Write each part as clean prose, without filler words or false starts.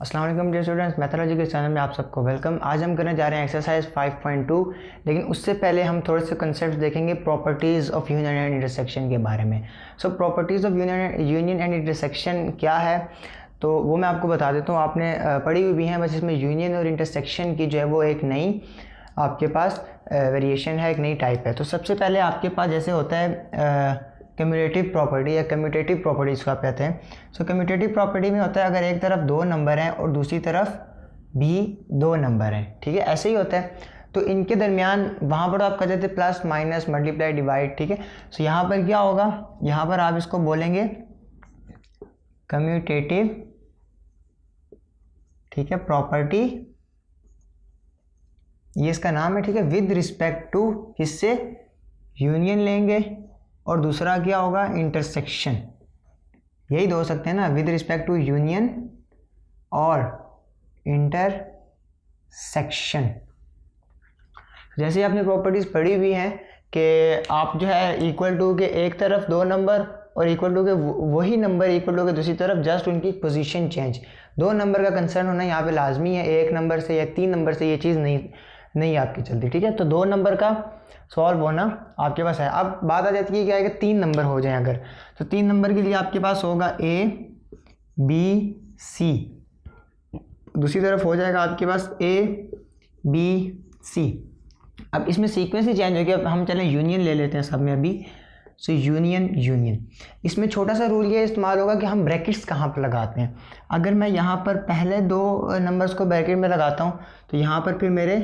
अस्सलाम वालेकुम dear students, mythology के चैनल में आप सबको वेलकम। आज हम करने जा रहे हैं एक्सरसाइज 5.2, लेकिन उससे पहले हम थोड़े से कंसेप्ट देखेंगे properties of union and intersection के बारे में। So properties of union and intersection क्या है, तो वो मैं आपको बता देता हूँ। आपने पढ़ी हुई भी हैं, बस इसमें यूनियन और इंटरसेक्शन की जो है वो एक नई आपके पास वेरिएशन है, एक नई टाइप है। तो सबसे पहले आपके पास जैसे होता है कम्यूटेटिव प्रॉपर्टी या कम्यूटेटिव प्रॉपर्टी इसको आप कहते हैं। सो कम्यूटेटिव प्रॉपर्टी में होता है अगर एक तरफ दो नंबर हैं और दूसरी तरफ भी दो नंबर हैं, ठीक है, ऐसे ही होता है। तो इनके दरमियान वहाँ पर आप कह देते हैं प्लस माइनस मल्टीप्लाई डिवाइड, ठीक है। सो यहाँ पर क्या होगा, यहाँ पर आप इसको बोलेंगे कम्यूटेटिव, ठीक है, प्रॉपर्टी, ये इसका नाम है, ठीक है। विद रिस्पेक्ट टू किससे, यूनियन लेंगे और दूसरा क्या होगा, इंटरसेक्शन। यही दो हो सकते हैं ना, विद रिस्पेक्ट टू यूनियन और इंटरसेक्शन। जैसे आपने प्रॉपर्टीज पढ़ी हुई हैं कि आप जो है इक्वल टू के एक तरफ दो नंबर और इक्वल टू के वही नंबर इक्वल टू के दूसरी तरफ, जस्ट उनकी पोजीशन चेंज। दो नंबर का कंसर्न होना यहाँ पे लाजमी है, एक नंबर से या तीन नंबर से ये चीज़ नहीं आपकी चलती, ठीक है। तो दो नंबर का सॉल्व होना आपके पास है। अब बात आ जाती है क्या है कि तीन नंबर हो जाए अगर, तो तीन नंबर के लिए आपके पास होगा ए बी सी, दूसरी तरफ हो जाएगा आपके पास ए बी सी। अब इसमें सीक्वेंस ही चेंज हो गया। अब हम चलें यूनियन ले लेते हैं सब में अभी। सो यूनियन इसमें छोटा सा रूल ये इस्तेमाल होगा कि हम ब्रैकेट्स कहाँ पर लगाते हैं। अगर मैं यहाँ पर पहले दो नंबर्स को ब्रैकेट में लगाता हूँ तो यहाँ पर फिर मेरे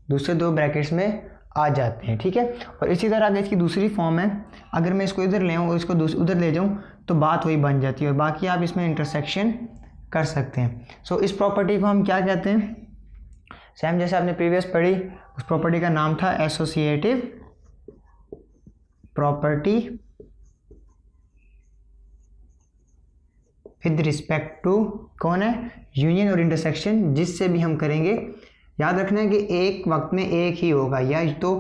दूसरे दो ब्रैकेट्स में आ जाते हैं, ठीक है। और इसी तरह अगर इसकी दूसरी फॉर्म है, अगर मैं इसको इधर ले आऊँ और इसको उधर ले जाऊँ तो बात वही बन जाती है, और बाकी आप इसमें इंटरसेक्शन कर सकते हैं। सो इस प्रॉपर्टी को हम क्या कहते हैं, सेम जैसे आपने प्रीवियस पढ़ी, उस प्रॉपर्टी का नाम था associative property with respect to कौन है, यूनियन और इंटरसेक्शन। जिससे भी हम करेंगे याद रखना है कि एक वक्त में एक ही होगा, या तो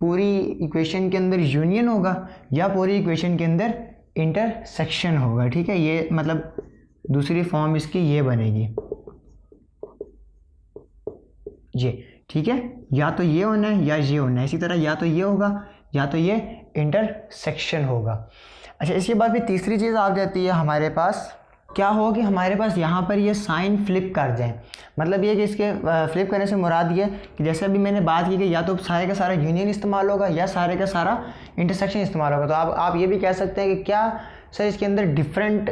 पूरी इक्वेशन के अंदर यूनियन होगा या पूरी इक्वेशन के अंदर इंटरसेक्शन होगा, ठीक है। ये मतलब दूसरी फॉर्म इसकी ये बनेगी, ये, ठीक है। या तो ये होना है या ये होना है, इसी तरह या तो ये होगा या तो ये इंटरसेक्शन होगा। अच्छा, इसके बाद भी तीसरी चीज़ आ जाती है हमारे पास, क्या हो कि हमारे पास यहाँ पर ये साइन फ्लिप कर जाए। मतलब ये कि इसके फ्लिप करने से मुराद ये कि जैसे अभी मैंने बात की कि या तो सारे का सारा यूनियन इस्तेमाल होगा या सारे का सारा इंटरसेक्शन इस्तेमाल होगा। तो आप ये भी कह सकते हैं कि क्या सर इसके अंदर डिफरेंट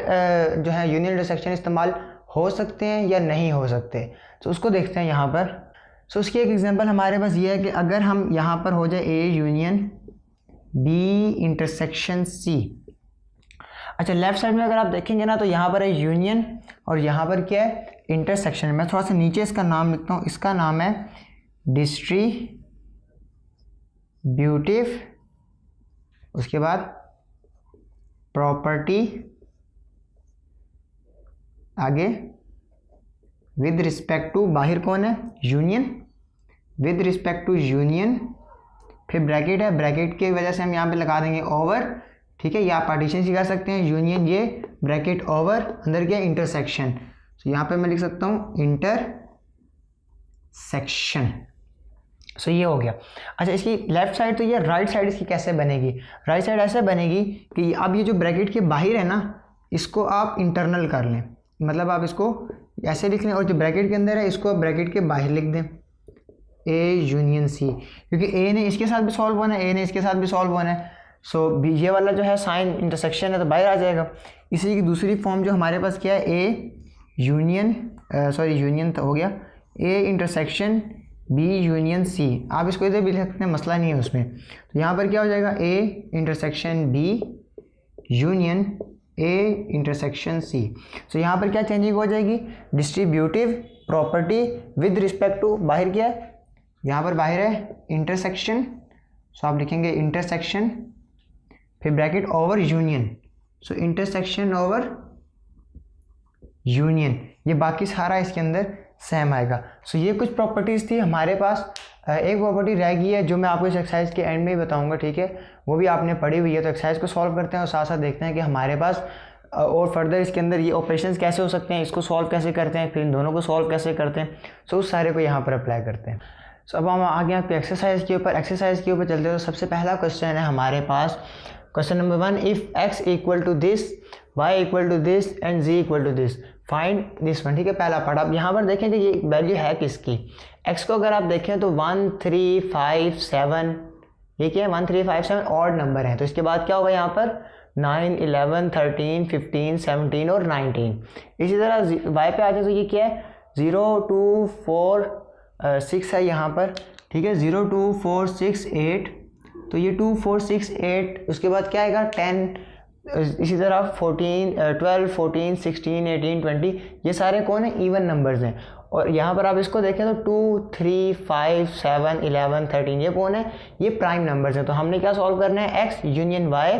जो है यूनियन इंटरसेक्शन इस्तेमाल हो सकते हैं या नहीं हो सकते, तो उसको देखते हैं यहाँ पर। सो उसकी एक एग्जांपल हमारे पास ये है कि अगर हम यहाँ पर हो जाए A union B intersection C. अच्छा, लेफ्ट साइड में अगर आप देखेंगे ना तो यहाँ पर है यूनियन और यहाँ पर क्या है, इंटरसेक्शन। मैं थोड़ा सा नीचे इसका नाम लिखता हूँ, इसका नाम है डिस्ट्रीब्यूटिव, उसके बाद प्रॉपर्टी, आगे विद रिस्पेक्ट टू, बाहर कौन है, union, with respect to union, फिर ब्रैकेट है, ब्रैकेट की वजह से हम यहाँ पे लगा देंगे ओवर, ठीक है। या आप पार्टीशन से कर सकते हैं, यूनियन ये ब्रैकेट ओवर, अंदर क्या, इंटरसेक्शन। तो यहाँ पे मैं लिख सकता हूँ इंटरसेक्शन। सो ये हो गया। अच्छा, इसकी लेफ्ट साइड, तो ये राइट साइड इसकी कैसे बनेगी, राइट साइड ऐसे बनेगी कि अब ये जो ब्रैकेट के बाहर है ना, इसको आप इंटरनल कर लें, मतलब आप इसको ऐसे लिख लें, और जो ब्रैकेट के अंदर है इसको आप ब्रैकेट के बाहर लिख दें, ए यूनियन सी, क्योंकि ए ने इसके साथ भी सॉल्व होना है, ए ने इसके साथ भी सॉल्व होना है। सो ये वाला जो है साइन इंटरसेक्शन है तो बाहर आ जाएगा। इसी की दूसरी फॉर्म जो हमारे पास क्या है, ए यूनियन, सॉरी यूनियन तो हो गया, A intersection B union C. आप इसको इधर भी लिख सकते हैं, मसला नहीं है उसमें। तो यहाँ पर क्या हो जाएगा, A intersection B union A intersection C. So यहाँ पर क्या चेंजिंग हो जाएगी, distributive property with respect to, बाहर क्या है, यहाँ पर बाहर है इंटरसेक्शन, सो आप लिखेंगे इंटरसेक्शन, फिर ब्रैकेट ओवर यूनियन, सो इंटरसेक्शन ओवर यूनियन, ये बाकी सारा इसके अंदर सेम आएगा। सो ये कुछ प्रॉपर्टीज़ थी हमारे पास। एक प्रॉपर्टी रह गई है जो मैं आपको इस एक्सरसाइज के एंड में ही बताऊंगा, ठीक है। वो भी आपने पढ़ी हुई है, तो एक्सरसाइज को सॉल्व करते हैं और साथ साथ देखते हैं कि हमारे पास और फर्दर इसके अंदर ये ऑपरेशंस कैसे हो सकते हैं, इसको सॉल्व कैसे करते हैं, फिर इन दोनों को सॉल्व कैसे करते हैं, सो उस सारे को यहाँ पर अप्लाई करते हैं। सो अब हम आगे आपके एक्सरसाइज के ऊपर चलते हैं। तो सबसे पहला क्वेश्चन है हमारे पास, question number 1, if x equal to this, y equal to this and z equal to this, find this one. ठीक है, पहला पार्ट। अब यहाँ पर देखें कि ये वैल्यू है किसकी, x को अगर आप देखें तो 1 3 5 7, ये क्या है 1 3 5 7 ऑड नंबर है, तो इसके बाद क्या होगा यहाँ पर 9 11 13 15 17 और 19। इसी तरह y पे आते हैं तो ये क्या है 0 2 4 6 है यहाँ पर। ठीक है, 0 2 4 6 8, तो ये 2 4 6 8, उसके बाद क्या आएगा 10, इसी तरह 14 12 14 16 18 20, ये सारे कौन है इवन नंबर्स हैं। और यहाँ पर आप इसको देखें तो 2 3 5 7 11 13, ये कौन है, ये प्राइम नंबर्स हैं। तो हमने क्या सॉल्व करना है, x यूनियन y,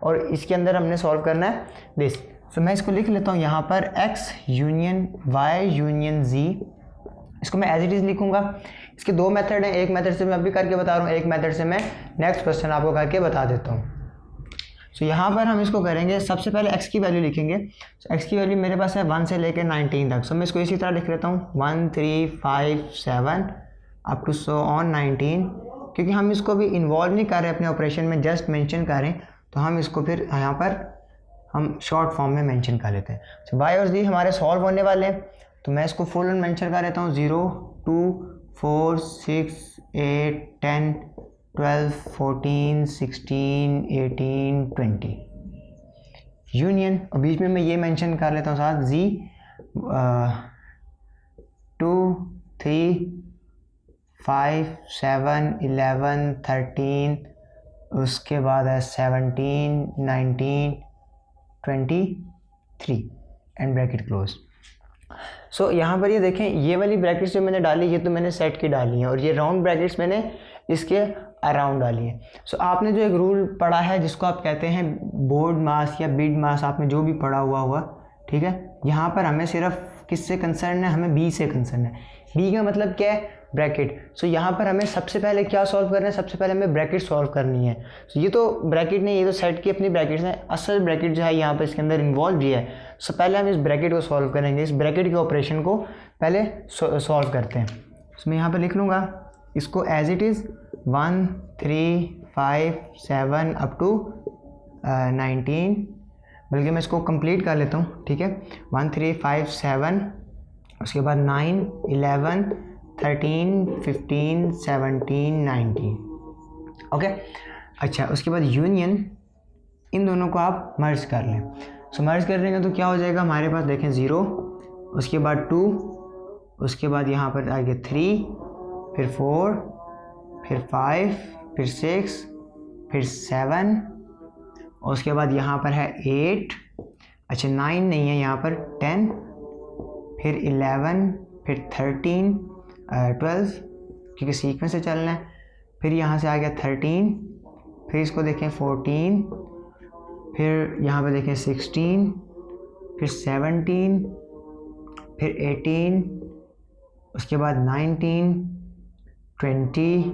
और इसके अंदर हमने सॉल्व करना है दिस। सो मैं इसको लिख लेता हूँ यहाँ पर x union y union z, इसको मैं एज इट इज़ लिखूँगा। इसके दो मेथड हैं, एक मेथड से मैं अभी करके बता रहा हूँ, एक मेथड से मैं नेक्स्ट क्वेश्चन आपको करके बता देता हूँ। सो यहाँ पर हम इसको करेंगे, सबसे पहले x की वैल्यू लिखेंगे। x की वैल्यू मेरे पास है 1 से लेकर 19 तक। सो मैं इसको इसी तरह लिख लेता हूँ 1 3 5 7 अप टू सो ऑन 19, क्योंकि हम इसको भी इन्वॉल्व नहीं कर रहे अपने ऑपरेशन में, जस्ट मेंशन करें, तो हम इसको फिर यहाँ पर हम शॉर्ट फॉर्म में मेंशन कर लेते हैं। सो y और z हमारे सॉल्व होने वाले हैं, तो मैं इसको फुल मेंशन कर लेता हूँ 0 2 4 6 8 10 12 14 16 18 20 यूनियन, और बीच में मैं ये मेंशन कर लेता हूँ साथ z 2 3 5 7 11 13, उसके बाद है 17 19 23 एंड ब्रैकेट क्लोज। सो यहाँ पर ये देखें, ये वाली ब्रैकेट्स जो मैंने डाली ये तो मैंने सेट की डाली हैं, और ये राउंड ब्रैकेट्स मैंने इसके अराउंड डाली है। सो आपने जो एक रूल पढ़ा है जिसको आप कहते हैं बोर्ड मास या बिड मास, आपने जो भी पढ़ा हुआ, ठीक है, यहाँ पर हमें सिर्फ किससे कंसर्न है, हमें बी से कंसर्न है। बी का मतलब क्या है, ब्रैकेट। सो यहाँ पर हमें सबसे पहले क्या सॉल्व करना है, सबसे पहले हमें ब्रैकेट सॉल्व करनी है। सो ये तो ब्रैकेट नहीं, ये तो सेट की अपनी ब्रैकेट्स हैं, असल ब्रैकेट जो है यहाँ पर इसके अंदर इन्वॉल्व ही है। सो पहले हम इस ब्रैकेट को सॉल्व करेंगे, इस ब्रैकेट के ऑपरेशन को पहले सॉल्व करते हैं। सो मैं यहाँ पर लिख लूँगा इसको as it is 1 3 5 7 up to 19, बल्कि मैं इसको कंप्लीट कर लेता हूँ। ठीक है, 1 3 5 7, उसके बाद 9 11 13 15 17 19। ओके, अच्छा, उसके बाद यूनियन, इन दोनों को आप मर्ज कर लें। सो मर्ज कर लेंगे तो क्या हो जाएगा हमारे पास, देखें 0, उसके बाद 2, उसके बाद यहाँ पर आगे 3, फिर 4, फिर 5, फिर 6, फिर 7, और उसके बाद यहाँ पर है 8, अच्छा 9 नहीं है यहाँ पर, 10, फिर 11, फिर 13 12, क्योंकि सीक्वेंस से चलना है, फिर यहाँ से आ गया 13, फिर इसको देखें 14, फिर यहाँ पे देखें 16, फिर 17, फिर 18, उसके बाद 19 20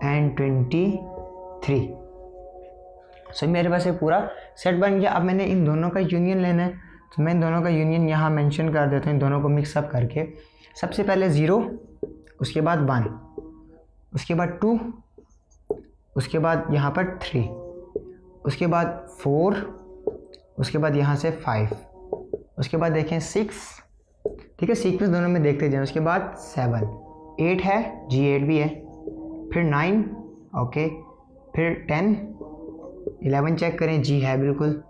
एंड 23। सो मेरे पास एक पूरा सेट बन गया। अब मैंने इन दोनों का यूनियन लेना है, तो मैं इन दोनों का यूनियन यहाँ मेंशन कर देता हूँ, इन दोनों को मिक्सअप करके। सबसे पहले 0, उसके बाद 1, उसके बाद 2, उसके बाद यहाँ पर 3, उसके बाद 4, उसके बाद यहाँ से 5, उसके बाद देखें 6, ठीक है, सीक्वेंस दोनों में देखते जाएं। उसके बाद 7 8 है, G8 भी है, फिर 9, ओके, फिर 10 11 चेक करें, G है बिल्कुल,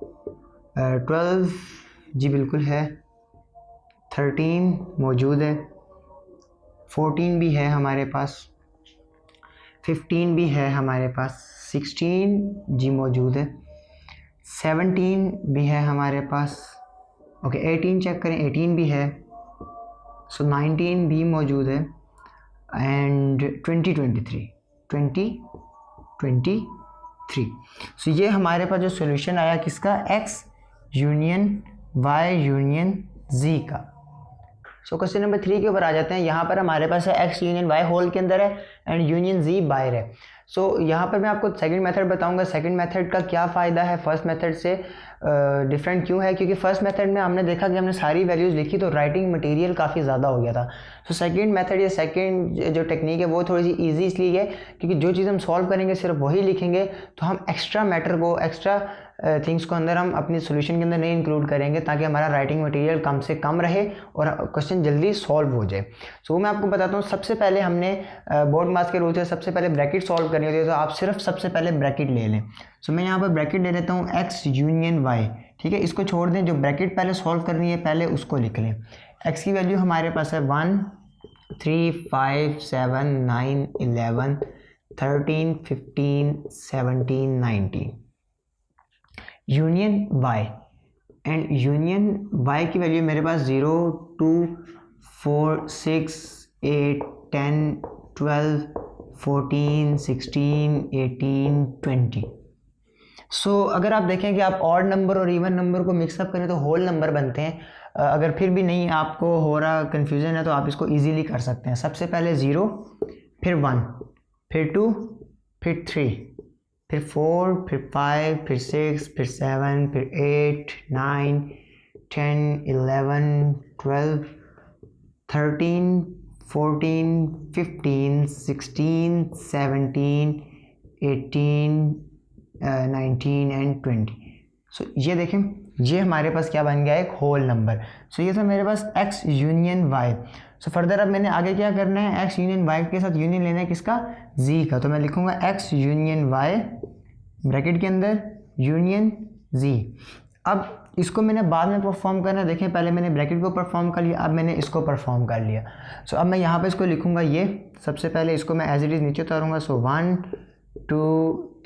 12 G बिल्कुल है, 13 मौजूद है, 14 भी है हमारे पास, 15 भी है हमारे पास, 16 G मौजूद है, 17 भी है हमारे पास, ओके, 18 चेक करें, 18 भी है, सो 19 भी मौजूद है, एंड 23। सो ये हमारे पास जो सॉल्यूशन आया किसका, x union y union z का। सो क्वेश्चन नंबर 3 के ऊपर आ जाते हैं। यहाँ पर हमारे पास है x यूनियन y होल के अंदर है एंड यूनियन z बाहर है। सो यहाँ पर मैं आपको सेकंड मेथड बताऊंगा। सेकंड मेथड का क्या फ़ायदा है फर्स्ट मेथड से, डिफरेंट क्यों है, क्योंकि फर्स्ट मेथड में हमने देखा कि हमने सारी वैल्यूज़ लिखी तो राइटिंग मटेरियल काफ़ी ज़्यादा हो गया था। सो सेकंड मेथड या सेकंड जो टेक्निक है वो थोड़ी सी ईजी इसलिए है क्योंकि जो चीज़ हम सॉल्व करेंगे सिर्फ वही लिखेंगे, तो हम एक्स्ट्रा मैटर को, एक्स्ट्रा थिंग्स को अंदर हम अपनी सोल्यूशन के अंदर नहीं इंक्लूड करेंगे ताकि हमारा राइटिंग मटेरियल कम से कम रहे और क्वेश्चन जल्दी सॉल्व हो जाए। सो मैं आपको बताता हूँ, सबसे पहले हमने बोर्ड मास के रूल से सबसे पहले ब्रैकेट सॉल्व करनी होती है, तो आप सिर्फ सबसे पहले ब्रैकेट ले लें। सो मैं यहाँ पर ब्रैकेट ले लेता हूँ x यूनियन y, ठीक है, इसको छोड़ दें, जो ब्रैकेट पहले सॉल्व करनी है पहले उसको लिख लें। x की वैल्यू हमारे पास है 1 3 5 7 9 11 13 15 17 19, union y, and union y की वैल्यू मेरे पास 0 2 4 6 8 10 12 14 16 18 20। सो अगर आप देखें कि आप ऑड नंबर और इवन नंबर को मिक्सअप करें तो होल नंबर बनते हैं। अगर फिर भी नहीं आपको हो रहा, कन्फ्यूज़न है, तो आप इसको इजीली कर सकते हैं। सबसे पहले 0, फिर 1, फिर 2, फिर 3, फिर 4, फिर 5, फिर 6, फिर 7, फिर 8 9 10 11 12 13 14 15 16 17 18 19 एंड 20। सो ये देखें, ये हमारे पास क्या बन गया, एक होल नंबर। सो ये था मेरे पास x union y। So further अब मैंने आगे क्या करना है, x यूनियन y के साथ यूनियन लेना है किसका, z का, तो मैं लिखूंगा x यूनियन y ब्रैकेट के अंदर यूनियन z। अब इसको मैंने बाद में परफॉर्म करना है, देखें पहले मैंने ब्रैकेट को परफॉर्म कर लिया, अब मैंने इसको परफॉर्म कर लिया। सो अब मैं यहाँ पे इसको लिखूंगा, ये सबसे पहले इसको मैं एज इट इज़ नीचे उतारूंगा। सो 1 2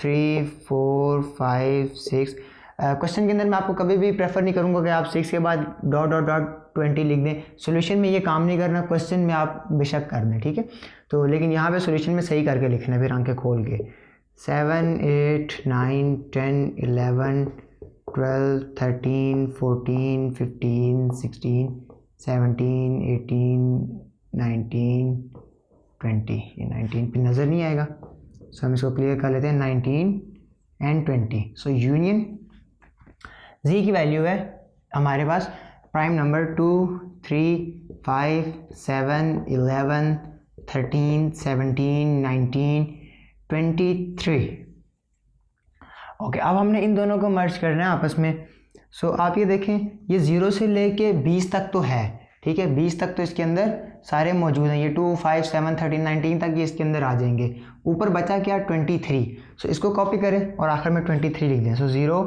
3 4 5 6। क्वेश्चन के अंदर मैं आपको कभी भी प्रेफर नहीं करूंगा कि आप 6 के बाद डॉट डॉट डॉट 20 लिख दें। सॉल्यूशन में ये काम नहीं करना, क्वेश्चन में आप बेशक कर दें, ठीक है। तो लेकिन यहाँ पे सॉल्यूशन में सही करके लिखना है, फिर आंखें खोल के 7 8 9 10 11 12 13 14 15 16 17 18 19 20। ये 19 पे नज़र नहीं आएगा, सो हम इसको क्लियर कर लेते हैं, 19 एंड 20। सो यूनियन z की वैल्यू है हमारे पास प्राइम नंबर 2 3 5 7 11 13 17 19 23। ओके, अब हमने इन दोनों को मर्ज करना है आपस में। सो आप ये देखें, ये 0 से लेके 20 तक तो है, ठीक है, 20 तक तो इसके अंदर सारे मौजूद हैं, ये 2 5 7 13 19 तक ये इसके अंदर आ जाएंगे। ऊपर बचा क्या, 23। सो इसको कॉपी करें और आखिर में 23 लिख दें। सो 0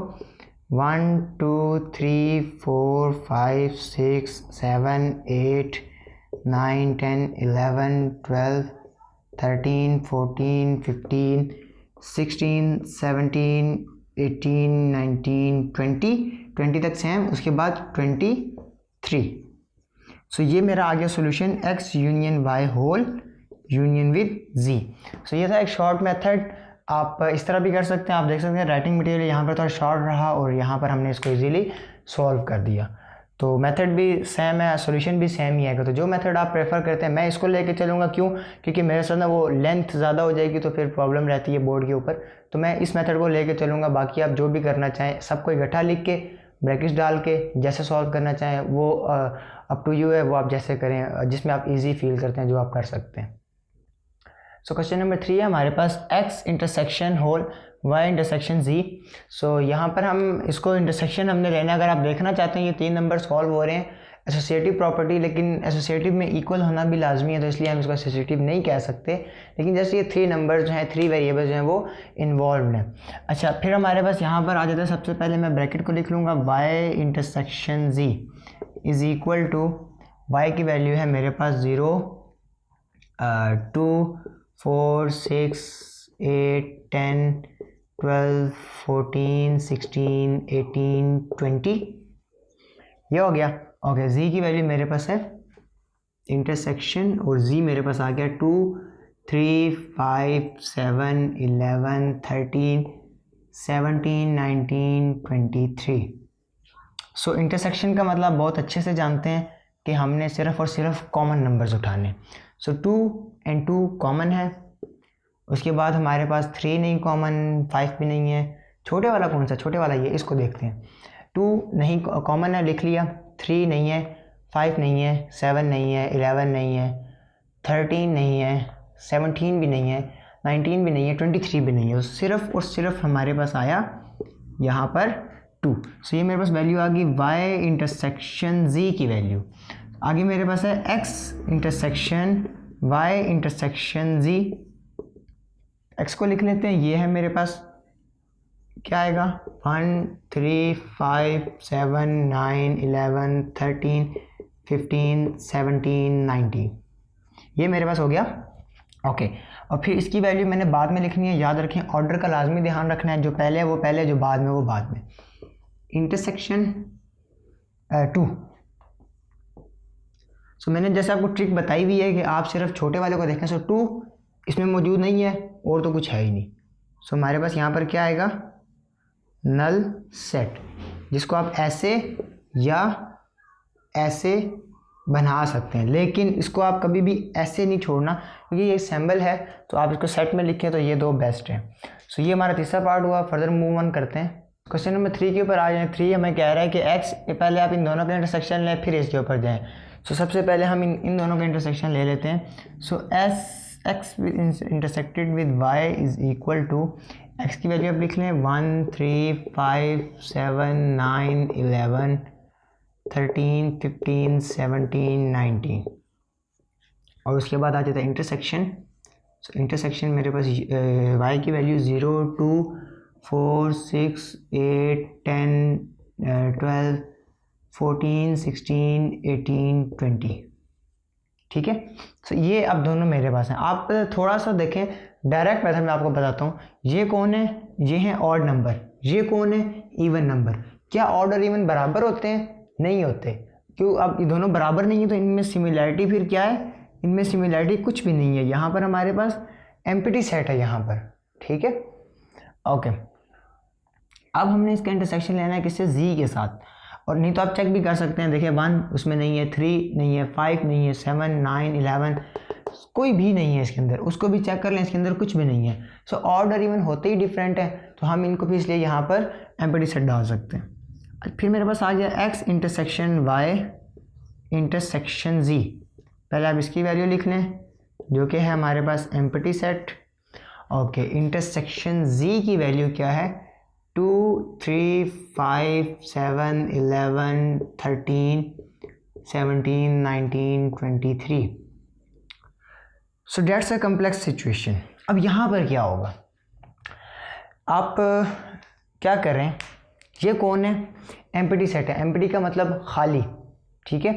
1 2 3 4 5 6 7 8 9 10 11 12 13 14 15 16 17 18 19 20 तक सेम, उसके बाद 23। सो ये मेरा आ गया solution x union y whole union with z। So ये था एक शॉर्ट मेथड, आप इस तरह भी कर सकते हैं। आप देख सकते हैं राइटिंग मटेरियल यहाँ पर थोड़ा शॉर्ट रहा और यहाँ पर हमने इसको इजीली सॉल्व कर दिया। तो मेथड भी सेम है, सॉल्यूशन भी सेम ही है। तो जो मेथड आप प्रेफर करते हैं मैं इसको लेके चलूँगा, क्यों, क्योंकि मेरे साथ ना वो लेंथ ज़्यादा हो जाएगी तो फिर प्रॉब्लम रहती है बोर्ड के ऊपर, तो मैं इस मेथड को लेके चलूँगा। बाकी आप जो भी करना चाहें, सबको इकट्ठा लिख के ब्रैकेट्स डाल के जैसे सॉल्व करना चाहें वो अप टू यू है, वो आप जैसे करें जिसमें आप ईजी फील करते हैं, जो आप कर सकते हैं। सो क्वेश्चन नंबर 3 है हमारे पास x intersection whole y intersection z। So यहाँ पर हम इसको इंटरसेक्शन हमने लेना, अगर आप देखना चाहते हैं ये 3 नंबर सॉल्व हो रहे हैं एसोसिएटिव प्रॉपर्टी, लेकिन एसोसिएटिव में इक्वल होना भी लाजमी है, तो इसलिए हम इसको एसोसिएटिव नहीं कह सकते। लेकिन जैसे ये 3 नंबर जो हैं, 3 वेरिएबल्स जो हैं वो इन्वॉल्व हैं। अच्छा, फिर हमारे पास यहाँ पर आ जाता है, सबसे पहले मैं ब्रैकेट को लिख लूँगा, y intersection z is equal to, y की वैल्यू है मेरे पास 0 2 4 6 8 10 12 14 16 18 20। ये हो गया। ओके, z की वैल्यू मेरे पास है इंटरसेक्शन, और z मेरे पास आ गया 2 3 5 7 11 13 17 19 23। सो इंटरसेक्शन का मतलब बहुत अच्छे से जानते हैं कि हमने सिर्फ और सिर्फ कॉमन नंबर्स उठाने। सो 2 और 2 कॉमन है, उसके बाद हमारे पास 3 नहीं कॉमन, 5 भी नहीं है। छोटे वाला कौन सा, छोटे वाला ये, इसको देखते हैं। 2 नहीं कॉमन है, लिख लिया। 3 नहीं है, 5 नहीं है, 7 नहीं है, 11 नहीं है, 13 नहीं है, 17 भी नहीं है, 19 भी नहीं है, 23 भी नहीं है। सिर्फ और सिर्फ हमारे पास आया यहाँ पर 2। सो ये मेरे पास वैल्यू आ गई y इंटरसेक्शन z की वैल्यू। आगे मेरे पास है x intersection y intersection z। x को लिख लेते हैं, ये है मेरे पास, क्या आएगा 1 3 5 7 9 11 13 15 17 19, ये मेरे पास हो गया। ओके और फिर इसकी वैल्यू मैंने बाद में लिखनी है। याद रखें ऑर्डर का लाजमी ध्यान रखना है, जो पहले है वो पहले, जो बाद में वो बाद में। इंटरसेक्शन 2। सो मैंने जैसे आपको ट्रिक बताई हुई है कि आप सिर्फ छोटे वाले को देखें। सो 2 इसमें मौजूद नहीं है और तो कुछ है ही नहीं। सो हमारे पास यहाँ पर क्या आएगा, नल सेट, जिसको आप ऐसे या ऐसे बना सकते हैं, लेकिन इसको आप कभी भी ऐसे नहीं छोड़ना, क्योंकि ये सिंबल है तो आप इसको सेट में लिखें तो ये 2 बेस्ट है। सो ये हमारा तीसरा पार्ट हुआ। फर्दर मूव ऑन करते हैं। क्वेश्चन नंबर 3 के ऊपर आ जाएं। 3 हमें कह रहा है कि x, पहले आप इन दोनों का इंटरसेक्शन लें फिर इसके ऊपर जाएं। सो सबसे पहले हम इन दोनों का इंटरसेक्शन ले लेते हैं। So x intersected with y is equal to, x की वैल्यू आप लिख लें 1 3 5 7 9 11 13 15 17 19, और उसके बाद आ जाता है इंटरसेक्शन। सो इंटरसेक्शन मेरे पास y की वैल्यू 0 2 4 6 8 10 12 14 16 18 20, ठीक है। सो ये अब दोनों मेरे पास हैं। आप थोड़ा सा देखें, डायरेक्ट मेथड में आपको बताता हूँ। ये कौन है, ये है ऑड नंबर, ये कौन है, इवन नंबर। क्या ऑड और इवन बराबर होते हैं? नहीं होते। क्यों? अब ये दोनों बराबर नहीं है तो इनमें सिमिलैरिटी फिर क्या है, इनमें सिमिलैरिटी कुछ भी नहीं है। यहाँ पर हमारे पास एम्प्टी सेट है यहाँ पर, ठीक है। ओके अब हमने इसका इंटरसेक्शन लेना है किससे, z के साथ। और नहीं तो आप चेक भी कर सकते हैं, देखिए 1 उसमें नहीं है, 3 नहीं है, 5 नहीं है, 7 9 11 कोई भी नहीं है इसके अंदर, उसको भी चेक कर लें, इसके अंदर कुछ भी नहीं है। सो ऑड और इवन होते ही डिफरेंट है, तो हम इनको भी इसलिए यहाँ पर एम्प्टी सेट डाल सकते हैं। फिर मेरे पास आ गया x intersection y intersection z। पहले आप इसकी वैल्यू लिख लें जो कि है हमारे पास empty set. Okay intersection z की वैल्यू क्या है, 2 3 5 7 11 13 17 19 23। So that's a complex situation. अब यहाँ पर क्या होगा, आप क्या करें, ये कौन है, एम्प्टी सेट है। एम्प्टी का मतलब खाली, ठीक है।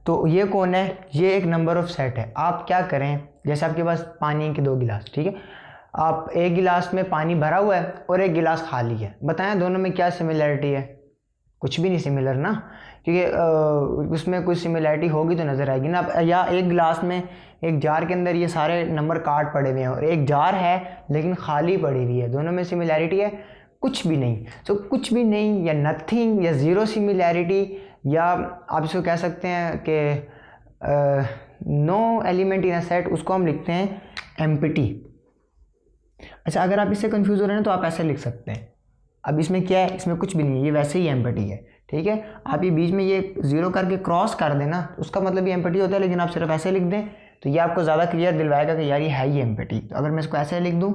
तो ये कौन है, ये एक नंबर ऑफ सेट है। आप क्या करें, जैसे आपके पास पानी के 2 गिलास, ठीक है। आप एक गिलास में पानी भरा हुआ है और एक गिलास खाली है, बताएं दोनों में क्या सिमिलरिटी है? कुछ भी नहीं सिमिलर ना, क्योंकि उसमें कुछ सिमिलरिटी होगी तो नज़र आएगी ना। या एक गिलास में, एक जार के अंदर ये सारे नंबर कार्ड पड़े हुए हैं और एक जार है लेकिन खाली पड़ी हुई है, दोनों में सिमिलरिटी है? कुछ भी नहीं। सो कुछ भी नहीं या नथिंग या ज़ीरो सिमिलरिटी, या आप इसको कह सकते हैं कि no element in a set, उसको हम लिखते हैं एम्प्टी। अच्छा अगर आप इससे कंफ्यूज हो रहे हैं तो आप ऐसे लिख सकते हैं, अब इसमें क्या है, इसमें कुछ भी नहीं है, ये वैसे ही एम्प्टी है, ठीक है। आप ये बीच में ये 0 करके क्रॉस कर देना, उसका मतलब ये एम्प्टी होता है, लेकिन आप सिर्फ ऐसे लिख दें तो ये आपको ज़्यादा क्लियर दिलवाएगा कि यार ये है ही एम्प्टी। तो अगर मैं इसको ऐसे लिख दूँ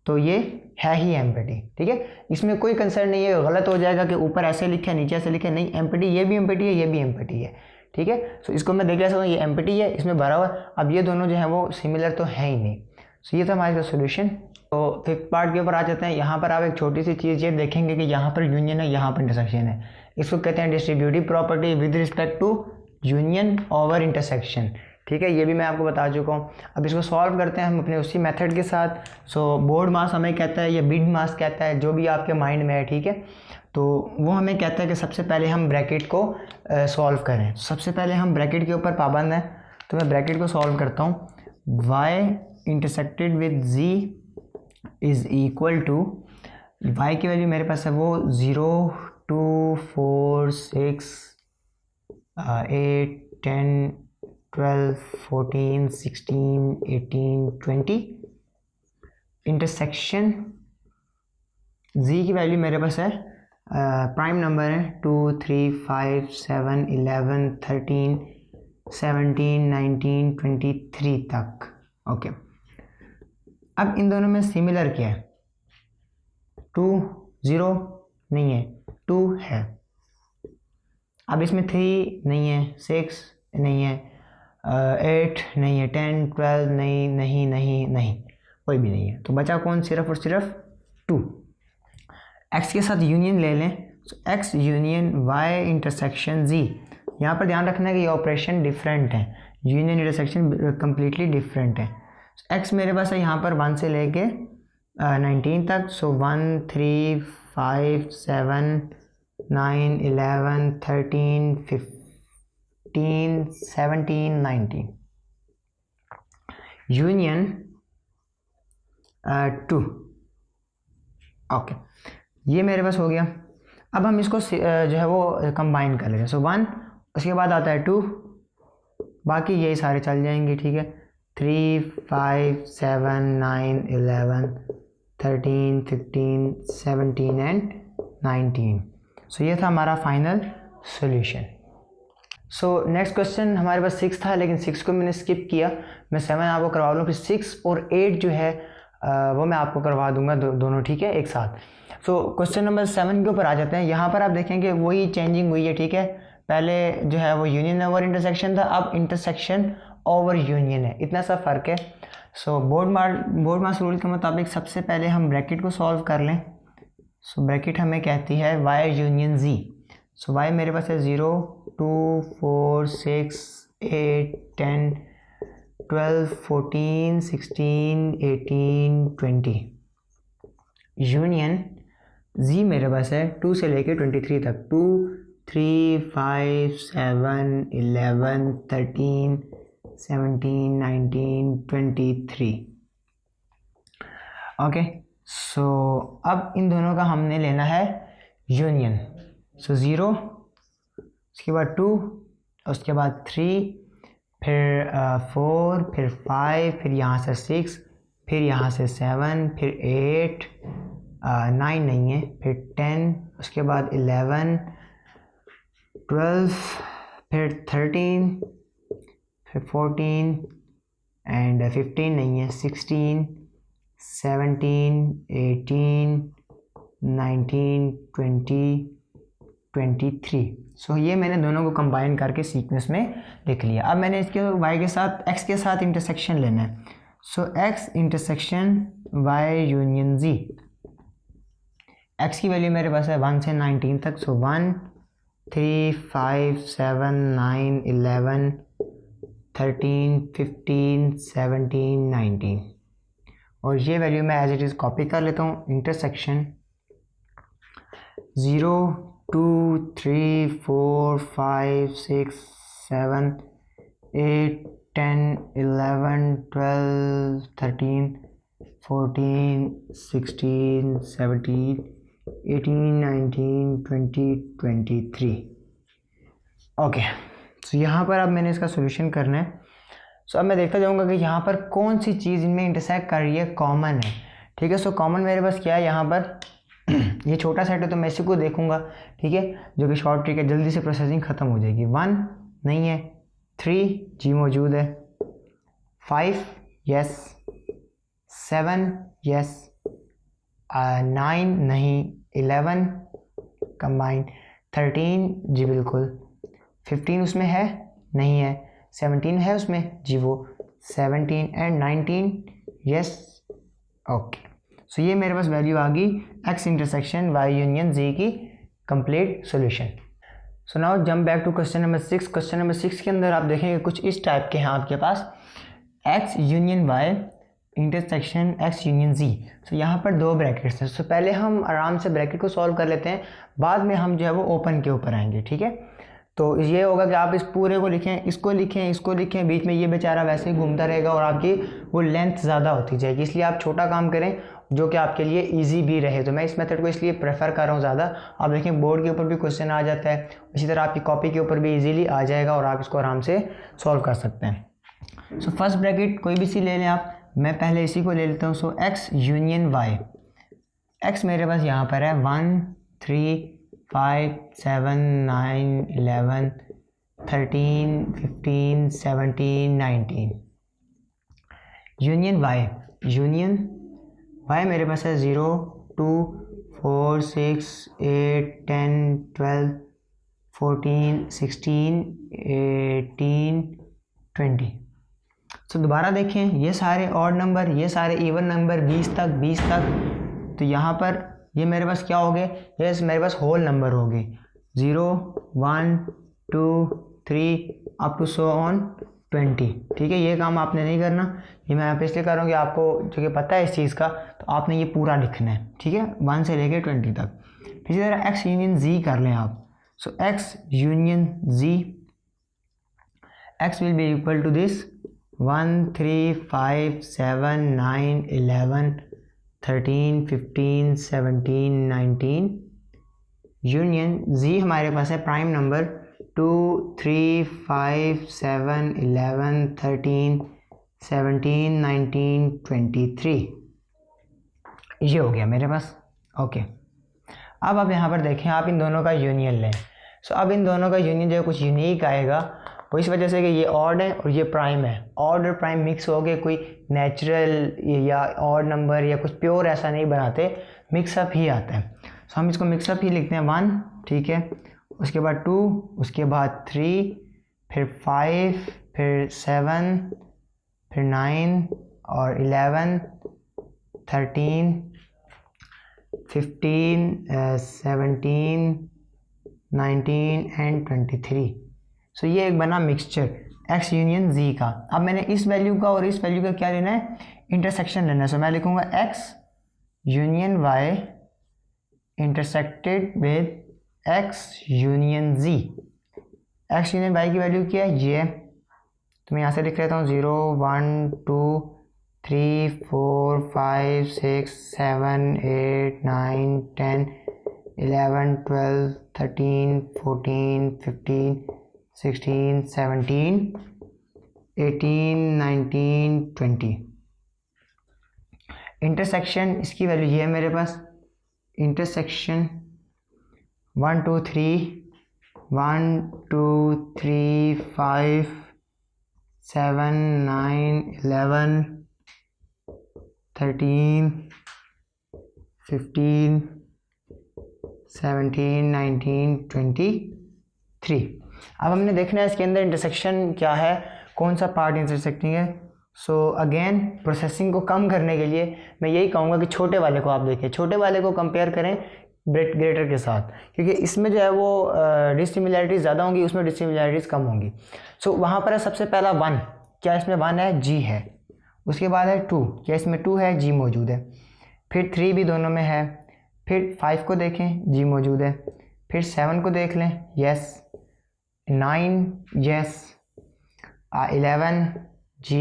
तो ये है ही एम्प्टी, ठीक है। इसमें कोई कंसर्न नहीं है, गलत हो जाएगा कि ऊपर ऐसे लिखे नीचे ऐसे लिखे, नहीं, एम्प्टी, ये भी एम्प्टी है, ये भी एम्प्टी है, ठीक है। सो इसको मैं देख सकता हूँ, ये एम्प्टी है, इसमें भरा हुआ है। अब ये दोनों जो है वो सिमिलर तो है ही नहीं। सो ये था हमारे सोल्यूशन। तो फिफ्थ पार्ट के ऊपर आ जाते हैं। यहाँ पर आप एक छोटी सी चीज़ ये देखेंगे कि यहाँ पर यूनियन है, यहाँ पर इंटरसेक्शन है। इसको कहते हैं distributive property with respect to union over intersection, ठीक है। ये भी मैं आपको बता चुका हूँ। अब इसको सॉल्व करते हैं हम अपने उसी मेथड के साथ। सो बोर्ड मास हमें कहता है या बिड मास कहता है, जो भी आपके माइंड में है, ठीक है। तो वो हमें कहता है कि सबसे पहले हम ब्रैकेट को सॉल्व करें। सबसे पहले हम ब्रैकेट के ऊपर पाबंद हैं, तो मैं ब्रैकेट को सॉल्व करता हूँ। y intersected with z is equal to, y की वैल्यू मेरे पास है वो 0 2 4 6 8 10 12 14 16 18 20, इंटरसेक्शन z की वैल्यू मेरे पास है, प्राइम नंबर है 2 3 5 7 11 13 17 19 23 तक। ओके, अब इन दोनों में सिमिलर क्या है? 2 0 नहीं है, 2 है। अब इसमें 3 नहीं है, 6 नहीं है, 8 नहीं है, 10 12 नहीं नहीं नहीं नहीं, कोई भी नहीं है। तो बचा कौन? सिर्फ और सिर्फ 2। x के साथ यूनियन ले लें, तो x union y intersection z। यहाँ पर ध्यान रखना है कि ये ऑपरेशन डिफरेंट है, यूनियन इंटरसेक्शन कम्प्लीटली डिफरेंट है। x मेरे पास है यहाँ पर 1 से लेके 19 तक। सो 1 3 5 7 9 11 13 15 17 19 यूनियन 2। ओके, ये मेरे पास हो गया। अब हम इसको जो है वो कंबाइन कर लेते हैं। सो 1, उसके बाद आता है 2, बाकी यही सारे चल जाएंगे, ठीक है। 3 5 7 9 11 13 15 17 एंड 19। सो ये था हमारा final solution. So next question हमारे पास 6 था, लेकिन 6 को मैंने स्किप किया। मैं 7 आपको करवा लूँ, फिर 6 और 8 जो है वो मैं आपको करवा दूंगा दोनों, ठीक है, एक साथ। सो क्वेश्चन नंबर 7 के ऊपर आ जाते हैं। यहाँ पर आप देखेंगे वही चेंजिंग हुई है, ठीक है। पहले जो है वो यूनियन ओवर इंटरसेक्शन था, अब इंटरसेक्शन ओवर यूनियन है, इतना सा फ़र्क है। सो बोर्ड मास रूल के मुताबिक सबसे पहले हम ब्रैकेट को सॉल्व कर लें। सो ब्रैकेट हमें कहती है y यूनियन z। सो y मेरे पास है 0 2 4 6 8 10 12 14 16 18 20 यूनियन z मेरे पास है 2 से लेके 23 तक। 2 3 5 7 11 13 17 19 23। ओके, सो अब इन दोनों का हमने लेना है यूनियन। सो 0, उसके बाद 2, उसके बाद 3, फिर 4, फिर 5, फिर यहाँ से 6, फिर यहाँ से 7, फिर 8 9 नहीं है, फिर 10, उसके बाद 11 12, फिर 13, फिर 14 एंड 15 नहीं है, 16 17 18 19 20 23। सो ये मैंने दोनों को कंबाइन करके सीक्वेंस में लिख लिया। अब मैंने इसके y के साथ x के साथ इंटरसेक्शन लेना है। सो x intersection y union z। x की वैल्यू मेरे पास है 1 से 19 तक। सो 1 3 5 7 9 11 13 15 17 19 और ये वैल्यू मैं एज इट इज़ कॉपी कर लेता हूँ। इंटरसेक्शन 0 2 3 4 5 6 7 8 10 11 12 13 14 16 17 18 19 20 23। ओके, सो यहाँ पर अब मैंने इसका सोल्यूशन करना है। सो अब मैं देखता जाऊँगा कि यहाँ पर कौन सी चीज़ इनमें इंटरसेक्ट कर रही है, कॉमन है, ठीक है। सो कॉमन मेरे पास क्या है यहाँ पर ये छोटा सेट है तो मैं इसी को देखूंगा, ठीक है, जो कि शॉर्ट ट्रिक है, जल्दी से प्रोसेसिंग ख़त्म हो जाएगी। 1 नहीं है, 3 जी मौजूद है, 5 यस, 7 यस, 9 नहीं, 11 कंबाइन, 13 जी बिल्कुल, 15 उसमें है नहीं है, 17 है उसमें जी वो, 17 एंड 19 यस। ओके, सो ये मेरे पास वैल्यू आ गई x intersection y union z की complete solution. So now jump back to question number 6। Question number 6 के अंदर आप देखेंगे कुछ इस टाइप के हैं आपके पास, x union y intersection x union z। So यहाँ पर 2 ब्रैकेट्स हैं। सो पहले हम आराम से ब्रैकेट को सॉल्व कर लेते हैं, बाद में हम जो है वो ओपन के ऊपर आएंगे, ठीक है। तो ये होगा कि आप इस पूरे को लिखें, इसको लिखें, इसको लिखें, बीच में ये बेचारा वैसे ही घूमता रहेगा और आपकी वो लेंथ ज़्यादा होती जाएगी। इसलिए आप छोटा काम करें जो कि आपके लिए इजी भी रहे। तो मैं इस मेथड को इसलिए प्रेफर कर रहा हूँ ज़्यादा। आप देखें बोर्ड के ऊपर भी क्वेश्चन आ जाता है, इसी तरह आपकी कॉपी के ऊपर भी इजीली आ जाएगा और आप इसको आराम से सॉल्व कर सकते हैं। सो फर्स्ट ब्रैकेट कोई भी सी ले लें आप, मैं पहले इसी को ले लेता हूँ। सो x यूनियन y, x मेरे पास यहाँ पर है 1 3 5 7 9 11 13 15 17 19। यूनियन y मेरे पास है 0 2 4 6 8 10 12 14 16 18 20। तो दोबारा देखें, ये सारे ऑड नंबर, ये सारे इवन नंबर 20 तक। तो यहाँ पर ये मेरे पास क्या हो गए, ये मेरे पास होल नंबर हो गए 0 1 2 3 अप टू सो ऑन 20। ठीक है, ये काम आपने नहीं करना, ये मैं यहाँ पे इसलिए कर रहा हूँ कि आपको जो कि पता है इस चीज़ का, तो आपने ये पूरा लिखना है। ठीक है, 1 से लेके 20 तक। इसी तरह x यूनियन z कर लें आप। So x union z, x will be equal to this 1 3 5 7 9 11 13 15 17 19। Union z हमारे पास है प्राइम नंबर 2 3 5 7 11 13 17 19 23। ये हो गया मेरे पास। ओके, अब आप यहाँ पर देखें, आप इन दोनों का यूनियन लें। सो अब इन दोनों का यूनियन जो है कुछ यूनिक आएगा, वो इस वजह से कि ये ऑड है और ये प्राइम है। ऑड और प्राइम मिक्स हो गए, कोई नेचुरल या ऑड नंबर या कुछ प्योर ऐसा नहीं बनाते, मिक्सअप ही आता है। सो हम इसको मिक्सअप ही लिखते हैं 1, ठीक है, उसके बाद 2, उसके बाद 3, फिर 5, फिर 7, फिर 9 और 11 13 15 17 19 एंड 23। सो ये एक बना मिक्सचर x यूनियन z का। अब मैंने इस वैल्यू का और इस वैल्यू का क्या लेना है, इंटरसेक्शन लेना है। सो मैं लिखूंगा x union y intersected with x union z। x union y की वैल्यू क्या है, ये, तो मैं यहाँ से लिख लेता हूँ 0 1 2 3 4 5 6 7 8 9 10 11 12 13 14 15 16 17 18 19 20। इंटरसेक्शन इसकी वैल्यू ये है मेरे पास, इंटरसेक्शन 1 2 3 1 2 3 5 7 9 11 13 15 17 19 23। अब हमने देखना है इसके अंदर इंटरसेक्शन क्या है, कौन सा पार्ट इंटरसेक्टिंग है। सो अगेन प्रोसेसिंग को कम करने के लिए मैं यही कहूँगा कि छोटे वाले को आप देखें, छोटे वाले को कंपेयर करें ग्रेटर के साथ, क्योंकि इसमें जो है वो डिसिमिलैरिटीज़ ज़्यादा होंगी, उसमें डिसिमिलैरिटीज़ कम होंगी। सो वहाँ पर है सबसे पहला 1, क्या इसमें 1 है, g है। उसके बाद है 2, क्या इसमें 2 है, g मौजूद है। फिर 3 भी दोनों में है। फिर 5 को देखें, g मौजूद है। फिर 7 को देख लें, यस। 9 यस। 11 g।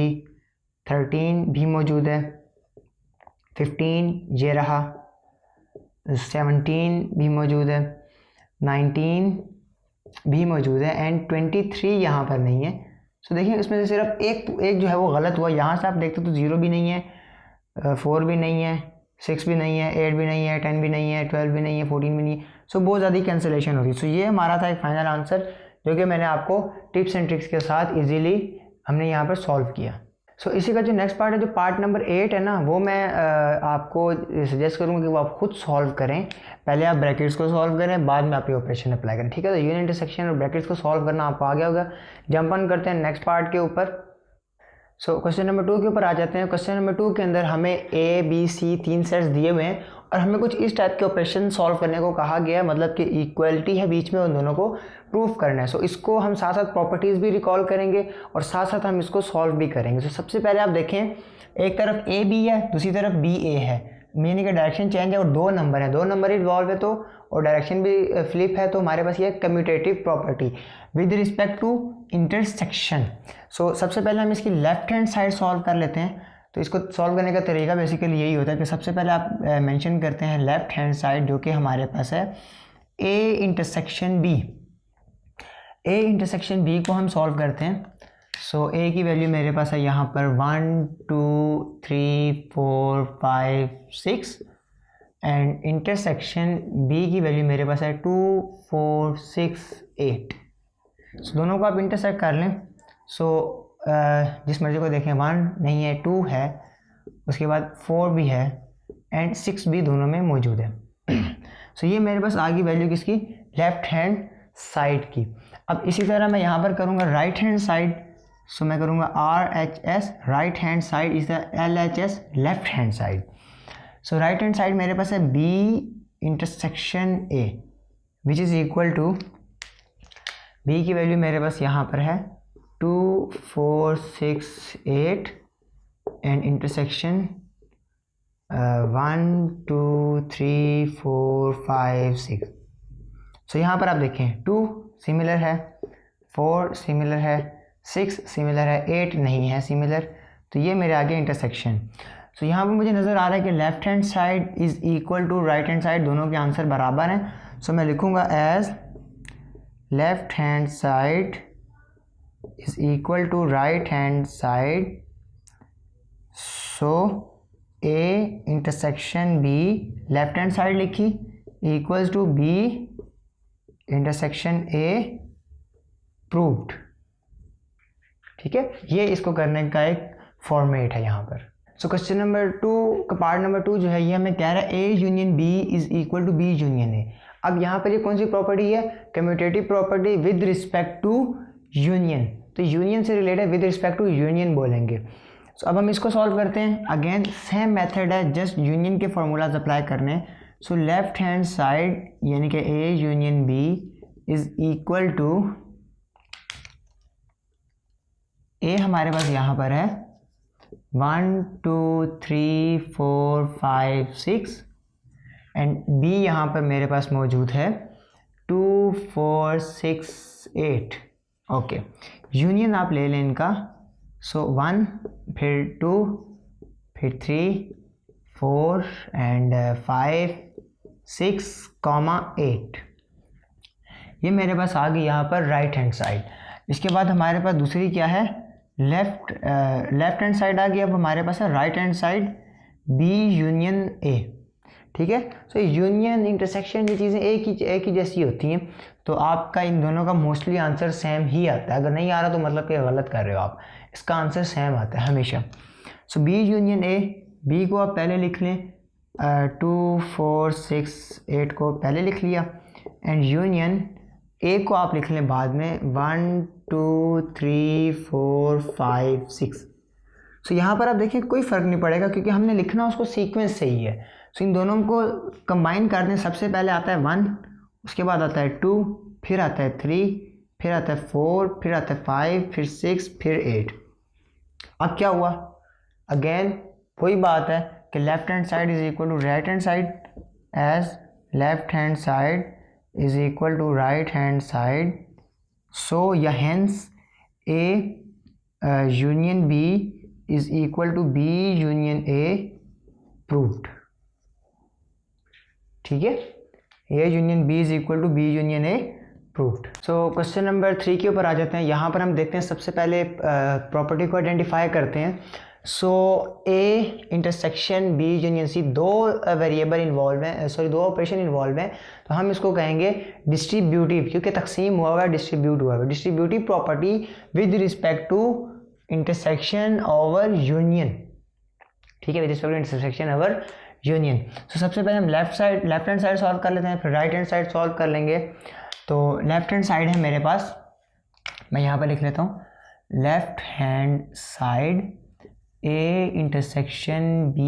13 भी मौजूद है। 15 ये रहा। 17 भी मौजूद है। 19 भी मौजूद है एंड 23 यहाँ पर नहीं है। सो देखिए इसमें से सिर्फ एक जो है वो गलत हुआ। यहाँ से आप देखते तो 0 भी नहीं है, 4 भी नहीं है, 6 भी नहीं है, 8 भी नहीं है, 10 भी नहीं है, 12 भी नहीं है, 14 भी नहीं है। सो बहुत ज़्यादा कैंसिलेशन होगी। सो ये हमारा था एक फाइनल आंसर जो कि मैंने आपको टिप्स एंड ट्रिक्स के साथ इजीली हमने यहाँ पर सॉल्व किया। सो इसी का जो नेक्स्ट पार्ट है, जो पार्ट नंबर 8 है ना, वो मैं आपको सजेस्ट करूँगा कि वो आप खुद सॉल्व करें। पहले आप ब्रैकेट्स को सॉल्व करें, बाद में आप ये ऑपरेशन अप्लाई करें, ठीक है। तो यूनियन इंटरसेक्शन और ब्रैकेट्स को सॉल्व करना आपको आ गया होगा। जंप ऑन करते हैं नेक्स्ट पार्ट के ऊपर। सो क्वेश्चन नंबर 2 के ऊपर आ जाते हैं। क्वेश्चन नंबर 2 के अंदर हमें A B C 3 सेट्स दिए हुए हैं और हमें कुछ इस टाइप के ऑपरेशन सॉल्व करने को कहा गया है, मतलब कि इक्वलिटी है बीच में, उन दोनों को प्रूव करना है। सो इसको हम साथ साथ प्रॉपर्टीज़ भी रिकॉल करेंगे और साथ साथ हम इसको सॉल्व भी करेंगे। सो सबसे पहले आप देखें, एक तरफ A B है, दूसरी तरफ B A है, मीनिंग का डायरेक्शन चेंज है और 2 नंबर है, 2 नंबर इन्वॉल्व है तो, और डायरेक्शन भी फ्लिप है, तो हमारे पास ये commutative property with respect to intersection. So सबसे पहले हम इसकी लेफ्ट हैंड साइड सॉल्व कर लेते हैं। तो इसको सॉल्व करने का तरीका बेसिकली यही होता है कि सबसे पहले आप मेंशन करते हैं लेफ्ट हैंड साइड, जो कि हमारे पास है A intersection B। A intersection B को हम सॉल्व करते हैं। सो ए की वैल्यू मेरे पास है यहाँ पर 1 2 3 4 5 6 एंड इंटरसेक्शन बी की वैल्यू मेरे पास है 2 4 6 8। सो दोनों को आप इंटरसेक्ट कर लें। सो जिस मर्जी को देखें 1 नहीं है 2 है, उसके बाद 4 भी है एंड 6 भी दोनों में मौजूद है। सो ये मेरे पास आ गई वैल्यू किसकी, लेफ्ट हैंड साइड की। अब इसी तरह मैं यहाँ पर करूँगा राइट हैंड साइड। सो मैं करूँगा RHS right hand side is the LHS left hand side. So right hand side मेरे पास है B intersection A which is equal to, B की वैल्यू मेरे पास यहाँ पर है 2 4 6 8 एंड इंटरसेक्शन 1 2 3 4 5 6। सो यहाँ पर आप देखें 2 सिमिलर है, 4 सिमिलर है, 6 सिमिलर है, 8 नहीं है सिमिलर। तो ये मेरे आगे इंटरसेक्शन। सो यहाँ पर मुझे नज़र आ रहा है कि left hand side is equal to right hand side, दोनों के आंसर बराबर हैं। सो मैं लिखूँगा as left hand side is equal to right hand side. So A intersection B left hand side लिखी equals to B intersection A proved. ठीक है, ये इसको करने का एक फॉर्मेट है यहाँ पर। सो क्वेश्चन नंबर 2 का पार्ट नंबर 2 जो है ये हमें कह रहा है A union B is equal to B union A। अब यहाँ पर ये कौन सी प्रॉपर्टी है, commutative property with respect to union. तो यूनियन से related with respect to union बोलेंगे। सो अब हम इसको सॉल्व करते हैं। अगेन सेम मेथड है, जस्ट यूनियन के फॉर्मूलाज अप्लाई करने। सो लेफ्ट हैंड साइड यानी कि A union B is equal to, A हमारे पास यहाँ पर है 1 2 3 4 5 6 एंड B यहाँ पर मेरे पास मौजूद है 2 4 6 8। ओके, यूनियन आप ले लें इनका। सो 1 फिर 2 फिर 3 4 एंड 5 6 8। ये मेरे पास आ गई यहाँ पर राइट हैंड साइड। इसके बाद हमारे पास दूसरी क्या है, लेफ्ट हैंड साइड आ गई। अब हमारे पास है right hand side B union A। ठीक है, सो यूनियन इंटरसेक्शन ये चीज़ें एक ही जैसी होती हैं, तो आपका इन दोनों का मोस्टली आंसर सेम ही आता है। अगर नहीं आ रहा तो मतलब कि गलत कर रहे हो आप, इसका आंसर सेम आता है हमेशा। सो B यूनियन A, B को आप पहले लिख लें, 2 4 6 8 को पहले लिख लिया एंड यूनियन A को आप लिख लें बाद में 1 2 3 4 5 6। सो यहाँ पर आप देखिए कोई फ़र्क नहीं पड़ेगा क्योंकि हमने लिखना उसको सीक्वेंस से ही है। सो इन दोनों को कंबाइन कर दें। सबसे पहले आता है 1, उसके बाद आता है 2, फिर आता है 3, फिर आता है 4, फिर आता है 5, फिर 6, फिर 8। अब क्या हुआ, अगेन वही बात है कि left hand side is equal to right hand side, as left hand side is equal to right hand side. So या hence A union B is equal to B union A proved. ठीक है, A union B is equal to B union A proved. So question number 3 के ऊपर आ जाते हैं। यहाँ पर हम देखते हैं, सबसे पहले प्रॉपर्टी को आइडेंटिफाई करते हैं। सो A intersection B union C, दो वेरिएबल इन्वॉल्व हैं, सॉरी दो ऑपरेशन इन्वॉल्व हैं, तो हम इसको कहेंगे डिस्ट्रीब्यूटिव, क्योंकि तकसीम हुआ हुआ है, डिस्ट्रीब्यूट हुआ है। Distributive property with respect to intersection over union. ठीक है, with respect to intersection over union. So सबसे पहले हम लेफ्ट हैंड साइड सॉल्व कर लेते हैं, फिर राइट हैंड साइड सॉल्व कर लेंगे। तो लेफ्ट हैंड साइड है मेरे पास, मैं यहाँ पर लिख लेता हूँ left hand side A intersection B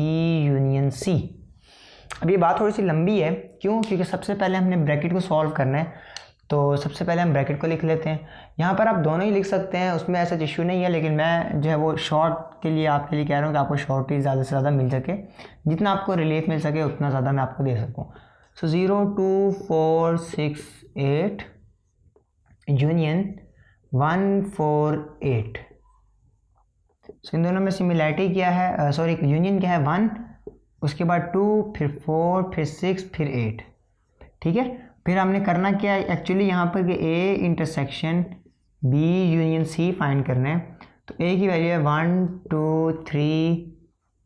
union C। अब ये बात थोड़ी सी लंबी है, क्यों, क्योंकि सबसे पहले हमने ब्रैकेट को सॉल्व करना है। तो सबसे पहले हम ब्रैकेट को लिख लेते हैं। यहाँ पर आप दोनों ही लिख सकते हैं, उसमें ऐसा इशू नहीं है, लेकिन मैं जो है वो शॉर्ट के लिए आपके लिए कह रहा हूँ कि आपको शॉर्ट ही ज़्यादा से ज़्यादा मिल सके, जितना आपको रिलीफ मिल सके उतना ज़्यादा मैं आपको दे सकूँ। सो 0 2 4 6 8 यूनियन 1 4 8। सो इन दोनों में सिमिलैरिटी क्या है, सॉरी यूनियन क्या है 1, उसके बाद 2, फिर 4, फिर 6, फिर 8। ठीक है, फिर हमने करना क्या है एक्चुअली यहाँ पर कि A intersection B union C find करना है। तो ए की वैल्यू है 1 2 3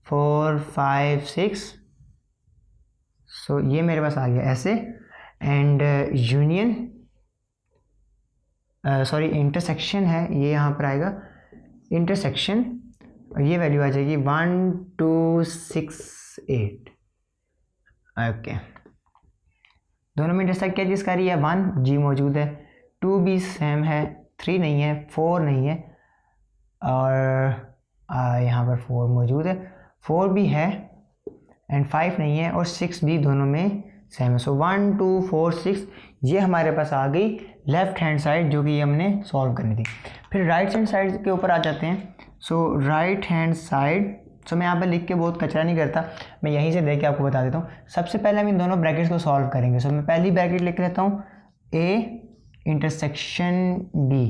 4 5 6। सो ये मेरे पास आ गया ऐसे। एंड यूनियन सॉरी इंटरसेक्शन है, ये यहाँ पर आएगा इंटरसेक्शन, और ये वैल्यू आ जाएगी 1 2 6 8। ओके, दोनों में इंटरसेक्ट क्या चीज़ कर रही है? 1 जी मौजूद है, 2 भी सेम है, 3 नहीं है, 4 नहीं है, और यहाँ पर 4 मौजूद है, 4 भी है एंड 5 नहीं है, और 6 भी दोनों में सेम है। सो 1 2 4 6 ये हमारे पास आ गई लेफ्ट हैंड साइड, जो कि ये हमने सॉल्व करनी थी। फिर राइट हैंड साइड के ऊपर आ जाते हैं। सो राइट हैंड साइड, सो मैं यहाँ पर लिख के बहुत कचरा नहीं करता, मैं यहीं से देख के आपको बता देता हूँ। सबसे पहले हम इन दोनों ब्रैकेट्स को सॉल्व करेंगे। सो मैं पहली ब्रैकेट लिख लेता हूँ ए इंटरसेक्शन बी।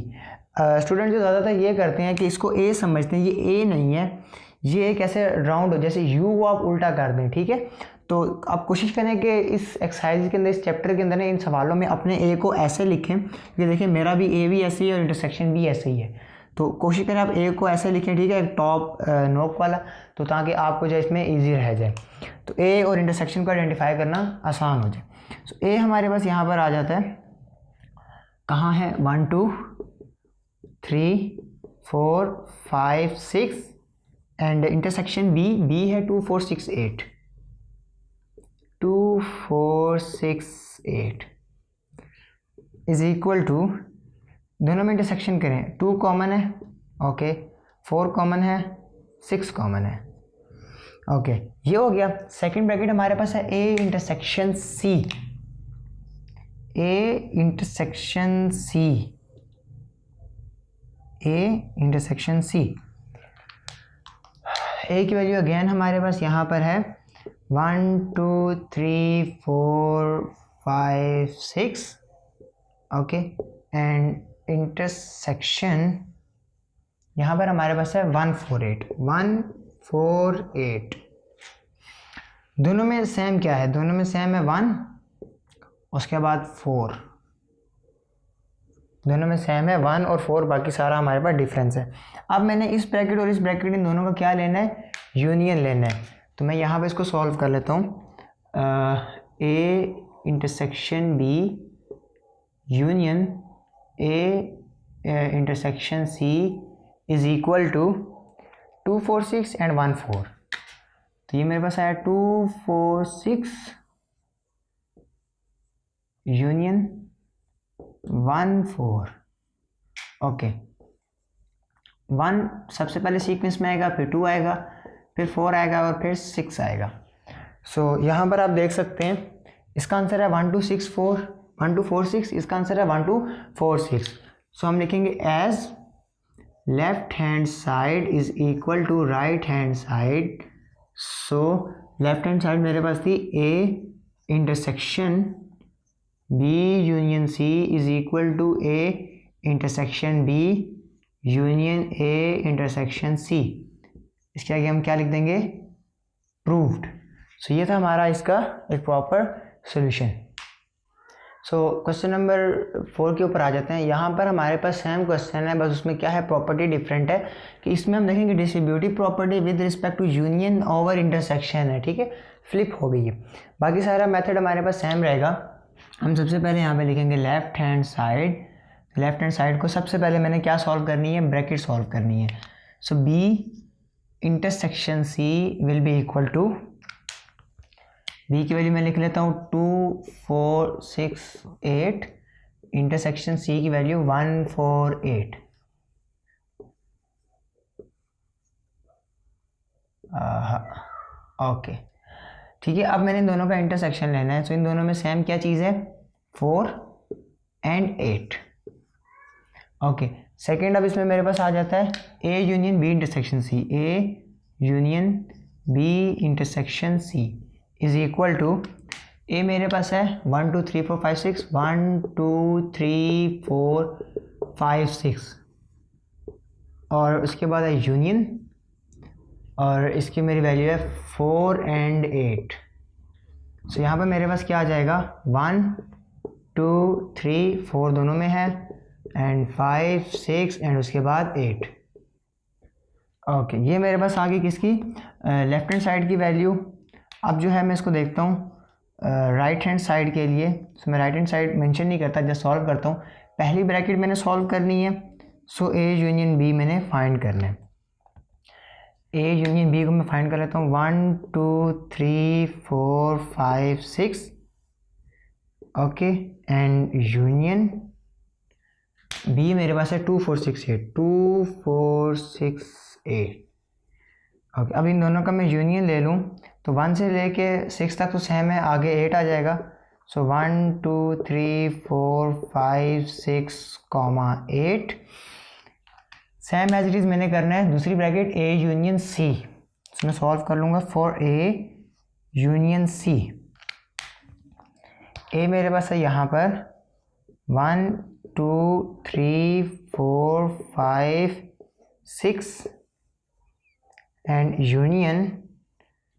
स्टूडेंट जो ज़्यादातर ये करते हैं कि इसको ए समझते हैं, ये ए नहीं है, ये एक ऐसे राउंड हो, जैसे यू को आप उल्टा कर दें, ठीक है। तो आप कोशिश करें कि इस एक्सरसाइज के अंदर, इस चैप्टर के अंदर, इन सवालों में अपने ए को ऐसे लिखें। ये देखिए मेरा भी ए भी ऐसे ही है और इंटरसेक्शन भी ऐसे ही है, तो कोशिश करें आप ए को ऐसे लिखें, ठीक है, टॉप नोक वाला, तो ताकि आपको जो इसमें ईजी रह जाए, तो ए और इंटरसेक्शन को आइडेंटिफाई करना आसान हो जाए। सो ए हमारे पास यहाँ पर आ जाता है, कहाँ है? 1 2 3 4 5 6 एंड इंटरसेक्शन बी, बी है 2 4 6 8, 2 4 6 8 इज इक्वल टू, दोनों में इंटरसेक्शन करें, 2 कॉमन है, ओके, 4 कॉमन है, 6 कॉमन है, ओके, ये हो गया। सेकंड ब्रैकेट हमारे पास है A intersection C, A intersection C, A intersection C. A की वैल्यू अगेन हमारे पास यहाँ पर है 1 2 3 4 5 6, ओके, एंड इंटरसेक्शन यहाँ पर हमारे पास है 1 4 8, 1 4 8। दोनों में सेम क्या है? दोनों में सेम है 1, उसके बाद 4, दोनों में सेम है 1 और 4, बाकी सारा हमारे पास डिफरेंस है। अब मैंने इस ब्रैकेट और इस ब्रैकेट इन दोनों का क्या लेना है? यूनियन लेना है। तो मैं यहाँ पे इसको सॉल्व कर लेता हूँ। A intersection B union A intersection C is equal to 2 4 6 and 1 4। तो ये मेरे पास आया 2 4 6 यूनियन 1 4, ओके। 1 सबसे पहले सीक्वेंस में आएगा, फिर 2 आएगा, फिर 4 आएगा और फिर 6 आएगा। सो यहाँ पर आप देख सकते हैं इसका आंसर है 1 2 6 4, 1 2 4 6, इसका आंसर है 1 2 4 6। सो हम लिखेंगे as left hand side is equal to right hand side. So left hand side मेरे पास थी A intersection B union C is equal to A intersection B union A intersection C. इसके आगे हम क्या लिख देंगे? प्रूव्ड। सो ये था हमारा इसका एक प्रॉपर सॉल्यूशन। सो क्वेश्चन नंबर 4 के ऊपर आ जाते हैं। यहाँ पर हमारे पास सेम क्वेश्चन है, बस उसमें क्या है, प्रॉपर्टी डिफरेंट है। कि इसमें हम देखेंगे distributive property with respect to union over intersection है, ठीक है, फ्लिप हो गई है। बाकी सारा मेथड हमारे पास सेम रहेगा। हम सबसे पहले यहाँ पे लिखेंगे left hand side. Left hand side को सबसे पहले मैंने क्या सॉल्व करनी है? ब्रैकेट सॉल्व करनी है। So B intersection C will be equal to, B की वैल्यू मैं लिख लेता हूँ 2 4 6 8, इंटरसेक्शन सी की वैल्यू 1 4 8। ओके, ठीक है। अब मैंने इन दोनों का इंटरसेक्शन लेना है। तो इन दोनों में सेम क्या चीज़ है? 4 एंड 8, ओके। सेकेंड, अब इसमें मेरे पास आ जाता है A union B intersection C, A union B intersection C is equal to, A मेरे पास है 1 2 3 4 5 6, 1 2 3 4 5 6, और उसके बाद है यूनियन, और इसकी मेरी वैल्यू है 4 एंड 8। सो यहाँ पर मेरे पास क्या आ जाएगा? 1 2 3 4 दोनों में है, एंड 5 6 एंड उसके बाद 8। ओके, ये मेरे पास आ गई किसकी, लेफ्ट हैंड साइड की वैल्यू। अब जो है मैं इसको देखता हूँ राइट हैंड साइड के लिए। सो मैं राइट हैंड साइड मेंशन नहीं करता, जस्ट सॉल्व करता हूँ। पहली ब्रैकेट मैंने सॉल्व करनी है, सो ए यूनियन बी मैंने फाइंड करना है। ए यूनियन बी को मैं फाइंड कर लेता हूँ। 1 2 3 4 5 6, ओके, एंड यूनियन बी मेरे पास है 2 4 6 8, 2 4 6 8। ओके, अब इन दोनों का मैं यूनियन ले लूँ तो 1 से लेके 6 तक तो सेम है, आगे 8 आ जाएगा। सो 1 2 3 4 5 6, 8 सेम एज इट इज़ मैंने करना है। दूसरी ब्रैकेट ए यूनियन सी, इसमें सॉल्व कर लूँगा फॉर ए यूनियन सी। ए मेरे पास है यहाँ पर 1 2 3 4 5 6, एंड यूनियन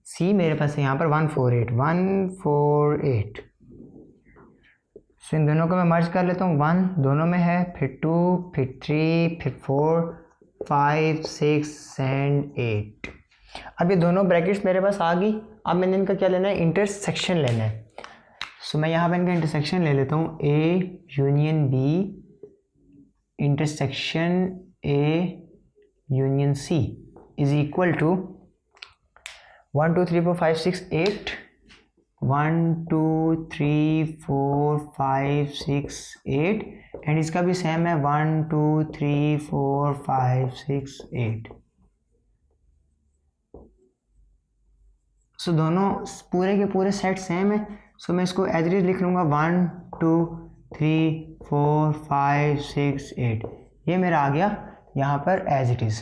सी मेरे पास है यहाँ पर 1 4 8, 1 4 8। सो इन दोनों को मैं मर्ज कर लेता हूँ, 1 दोनों में है, फिर 2, फिर 3, फिर 4 5 6 एंड 8। अब ये दोनों ब्रैकेट्स मेरे पास आ गई। अब मैंने इनका क्या लेना है, इंटरसेक्शन लेना है। सो मैं यहाँ पे इनका इंटरसेक्शन ले लेता हूँ, A union B intersection A union C is equal to 1 2 3 4 5 6 8, 1 2 3 4 5 6 8, and इसका भी सेम है 1 2 3 4 5 6 8। सो दोनों पूरे के पूरे सेट सेम है। सो मैं इसको एज इट इज लिख लूँगा 1 2 3 4 5 6 8। ये मेरा आ गया यहाँ पर एज इट इज़।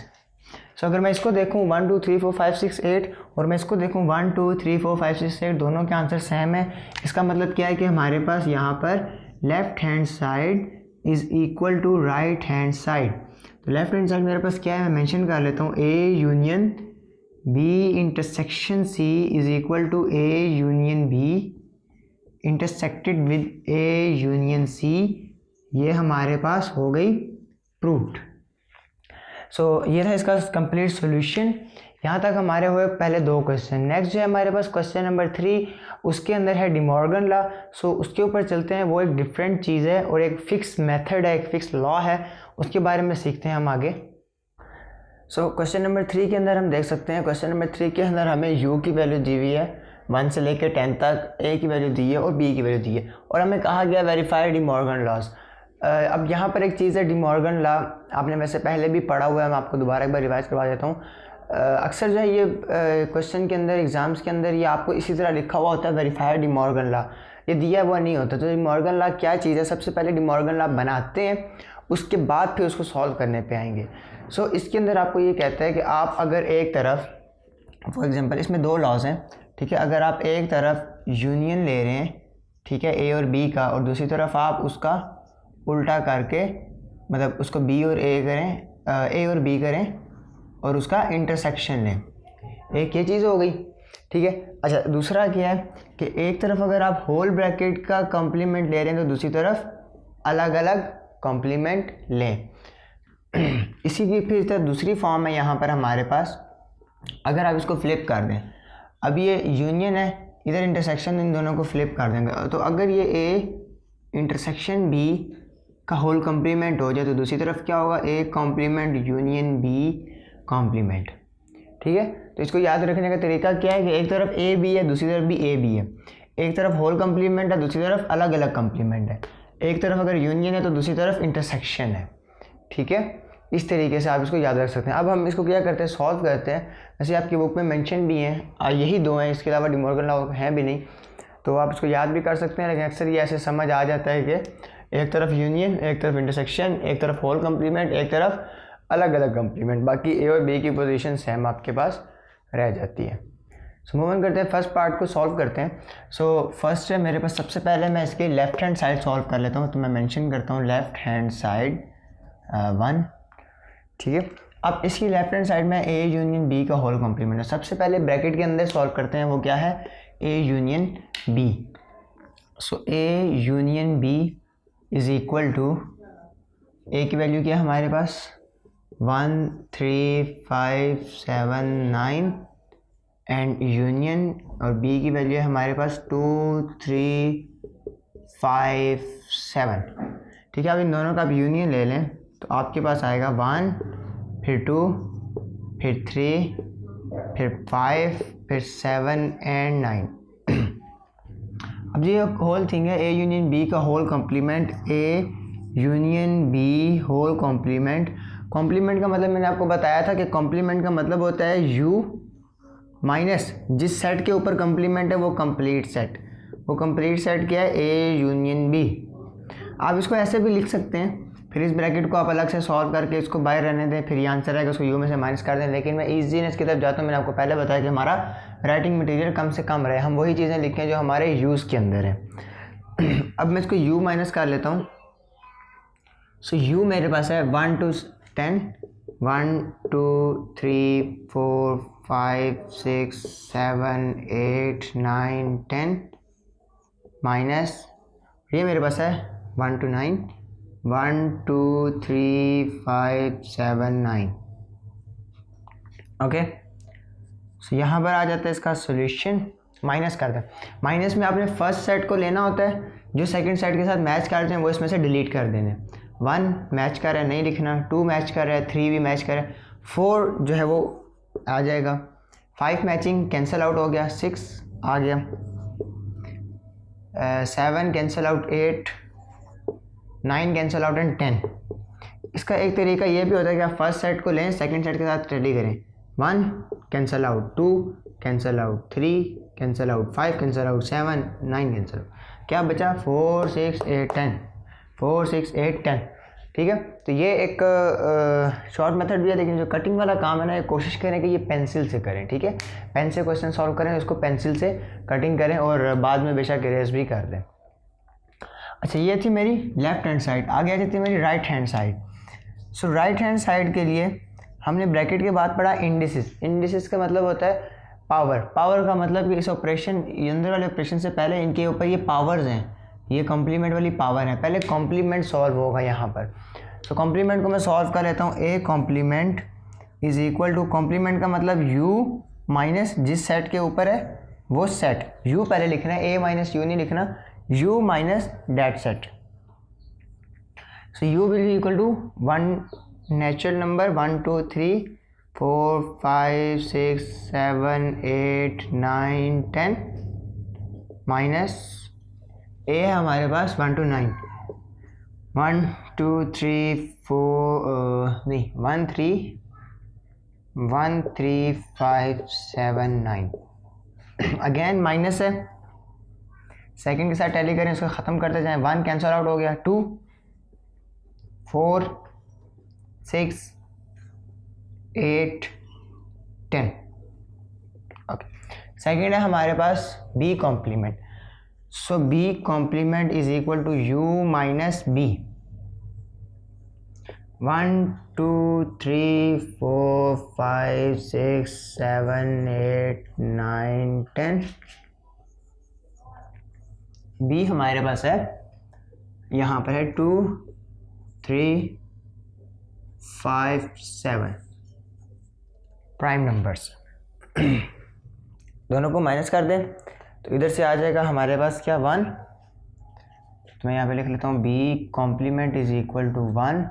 सो अगर मैं इसको देखूँ 1 2 3 4 5 6 8 और मैं इसको देखूँ 1 2 3 4 5 6 8, दोनों के आंसर सेम है। इसका मतलब क्या है कि हमारे पास यहाँ पर left hand side is equal to right hand side. तो लेफ्ट हैंड साइड मेरे पास क्या है, मैं मेंशन कर लेता हूँ, A union B intersection C is equal to A union B intersected with A union C. ये हमारे पास हो गई प्रूव्ड। सो ये था इसका कंप्लीट सॉल्यूशन। यहाँ तक हमारे हुए पहले 2 क्वेश्चन। नेक्स्ट जो है हमारे पास क्वेश्चन नंबर 3, उसके अंदर है डिमॉर्गन लॉ। सो उसके ऊपर चलते हैं। वो एक डिफरेंट चीज़ है और एक फ़िक्स मेथड है, एक फ़िक्स लॉ है, उसके बारे में सीखते हैं हम आगे। सो क्वेश्चन नंबर 3 के अंदर हम देख सकते हैं, क्वेश्चन नंबर 3 के अंदर हमें u की वैल्यू दी हुई है 1 से लेकर 10 तक, a की वैल्यू दी है और b की वैल्यू दी है, और हमें कहा गया वेरीफाई डिमॉर्गन लॉज। अब यहाँ पर एक चीज़ है डिमॉर्गन लॉ, आपने वैसे पहले भी पढ़ा हुआ है, मैं आपको दोबारा एक बार रिवाइज करवा देता हूँ। अक्सर जो है ये क्वेश्चन के अंदर, एग्ज़ाम्स के अंदर ये आपको इसी तरह लिखा हुआ होता है वेरीफाई डिमॉर्गन लॉ, ये दिया हुआ नहीं होता। तो डिमॉर्गन लॉ क्या चीज़ है, सबसे पहले डिमॉर्गन लॉ बनाते हैं, उसके बाद फिर उसको सॉल्व करने पे आएंगे। सो इसके अंदर आपको ये कहता है कि आप अगर एक तरफ, फॉर एग्जांपल इसमें 2 लॉज हैं, ठीक है, अगर आप एक तरफ यूनियन ले रहे हैं, ठीक है, ए और बी का, और दूसरी तरफ आप उसका उल्टा करके, मतलब उसको बी और ए करें, ए और बी करें और उसका इंटरसेक्शन लें, एक ये चीज़ हो गई, ठीक है। अच्छा, दूसरा क्या है कि एक तरफ अगर आप होल ब्रैकेट का कॉम्प्लीमेंट ले रहे हैं तो दूसरी तरफ अलग अलग कॉम्प्लीमेंट लें। इसी की फिर तरह दूसरी फॉर्म है यहाँ पर हमारे पास, अगर आप इसको फ्लिप कर दें, अब ये यूनियन है, इधर इंटरसेक्शन, इन दोनों को फ्लिप कर देंगे, तो अगर ये ए इंटरसेक्शन बी का होल कॉम्प्लीमेंट हो जाए तो दूसरी तरफ क्या होगा, A complement union B complement, ठीक है। तो इसको याद रखने का तरीका क्या है कि एक तरफ ए बी है, दूसरी तरफ भी ए बी है, एक तरफ होल कॉम्प्लीमेंट है, दूसरी तरफ अलग अलग कॉम्प्लीमेंट है, एक तरफ अगर यूनियन है तो दूसरी तरफ इंटरसेक्शन है, ठीक है। इस तरीके से आप इसको याद रख सकते हैं। अब हम इसको क्या करते हैं, सॉल्व करते हैं। वैसे आपकी बुक में मेंशन भी हैं, यही 2 हैं, इसके अलावा डिमॉर्गन लॉ हैं भी नहीं, तो आप इसको याद भी कर सकते हैं, लेकिन अक्सर ये ऐसे समझ आ जाता है कि एक तरफ यूनियन, एक तरफ इंटरसेक्शन, एक तरफ होल कॉम्प्लीमेंट, एक तरफ अलग अलग कॉम्प्लीमेंट, बाकी ए और बी की पोजीशन सेम आपके पास रह जाती है। सो मूव ऑन करते हैं, फर्स्ट पार्ट को सॉल्व करते हैं। सो फर्स्ट है मेरे पास, सबसे पहले मैं इसके लेफ्ट हैंड साइड सॉल्व कर लेता हूँ, तो मैं मेंशन करता हूँ लेफ्ट हैंड साइड 1, ठीक है। अब इसकी लेफ्ट हैंड साइड में ए यूनियन बी का होल कॉम्प्लीमेंट है। सबसे पहले ब्रैकेट के अंदर सॉल्व करते हैं, वो क्या है, A union B. So A union B is equal to, A की वैल्यू क्या है हमारे पास 1 3 5 7 9 एंड यूनियन, और बी की वैल्यू है हमारे पास 2 3 5 7। ठीक है, अब इन दोनों का आप यूनियन ले लें तो आपके पास आएगा 1 फिर 2 फिर 3 फिर 5 फिर 7 एंड 9। अब ये होल थिंग है ए यूनियन बी का whole complement, A union B whole complement. Complement का मतलब मैंने आपको बताया था कि कॉम्प्लीमेंट का मतलब होता है यू माइनस जिस सेट के ऊपर कॉम्प्लीमेंट है वो कंप्लीट सेट। वो कंप्लीट सेट क्या है? A union B. आप इसको ऐसे भी लिख सकते हैं, फिर इस ब्रैकेट को आप अलग से सॉल्व करके इसको बाहर रहने दें, फिर ये आंसर आएगा उसको यू में से माइनस कर दें। लेकिन मैं ईजीनेस की तरफ जाता हूँ। मैंने आपको पहले बताया कि हमारा राइटिंग मटेरियल कम से कम रहे, हम वही चीज़ें लिखें जो हमारे यूज़ के अंदर है। अब मैं इसको यू माइनस कर लेता हूँ। सो यू मेरे पास है 1 to 10, 1 2 3 4 5 6 7 8 9 10 माइनस ये मेरे पास है 1 to 9, 1 2 3 5 7 9। ओके, सो यहाँ पर आ जाता है इसका सॉल्यूशन। माइनस कर दें। माइनस में आपने फर्स्ट सेट को लेना होता है, जो सेकंड सेट के साथ मैच करते हैं वो इसमें से डिलीट कर देने। 1 मैच कर रहा है नहीं लिखना, 2 मैच कर रहा है, 3 भी मैच कर रहा है, 4 जो है वो आ जाएगा, 5 मैचिंग कैंसिल आउट हो गया, 6 आ गया, 7 cancel out, 8 9 cancel out and 10। इसका एक तरीका ये भी होता है कि आप फर्स्ट सेट को लें, सेकंड सेट के साथ रेडी करें। 1 cancel out, 2 cancel out, 3 cancel out, 5 cancel out, 7 9 cancel out, क्या बचा? 4 6 8 10, 4 6 8 10। ठीक है, तो ये एक शॉर्ट मेथड भी है, लेकिन जो कटिंग वाला काम है ना, ये कोशिश करें कि ये पेंसिल से करें। ठीक है, पेन से क्वेश्चन सॉल्व करें, उसको पेंसिल से कटिंग करें और बाद में बेशक इरेज भी कर दें। अच्छा, ये थी मेरी लेफ्ट हैंड साइड। आगे आ जाती है मेरी right hand side. So right hand side के लिए हमने ब्रैकेट के बाद पढ़ा इंडिसेस। इंडिसेस का मतलब होता है पावर। पावर का मतलब कि इस ऑपरेशन, अंदर वाले ऑपरेशन से पहले इनके ऊपर ये पावर्स हैं, ये कॉम्प्लीमेंट वाली पावर है। पहले कॉम्प्लीमेंट सॉल्व होगा यहाँ पर। तो कॉम्प्लीमेंट को मैं सॉल्व कर लेता हूँ। A complement is equal to, complement का मतलब यू माइनस जिस सेट के ऊपर है वो सेट, यू पहले लिखना है, ए माइनस यू नहीं लिखना, U minus that set. So U will be equal to 1 natural number 1 2 3 4 5 6 7 8 9 10 minus ए है हमारे पास 1 to 9, 1 2 3 4 नहीं 1 3 5 7 9। अगेन माइनस है, सेकंड के साथ टैली करें, इसको ख़त्म करते जाएं। 1 कैंसिल आउट हो गया, 2 4 6 8 10। ओके, सेकंड है हमारे पास B complement. So B complement is equal to U minus B. 1 2 3 4 5 6 7 8 9 10। B हमारे पास है, यहाँ पर है 2 3 5 7 प्राइम नंबर्स। दोनों को माइनस कर दें तो इधर से आ जाएगा हमारे पास क्या? 1। तो मैं यहाँ पे लिख लेता हूँ B complement is equal to 1।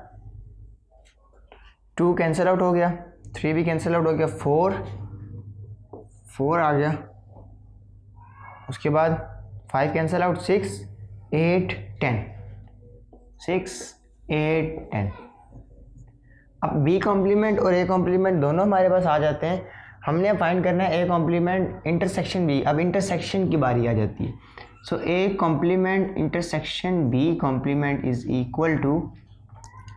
2 cancel out हो गया, 3 भी कैंसिल आउट हो गया, 4 आ गया, उसके बाद 5 कैंसिल आउट, 6 8 10, 6 8 10। अब बी कॉम्प्लीमेंट और ए कॉम्प्लीमेंट दोनों हमारे पास आ जाते हैं। हमने फाइंड करना है ए कॉम्प्लीमेंट इंटरसेक्शन बी। अब इंटरसेक्शन की बारी आ जाती है। So A complement intersection B complement is equal to,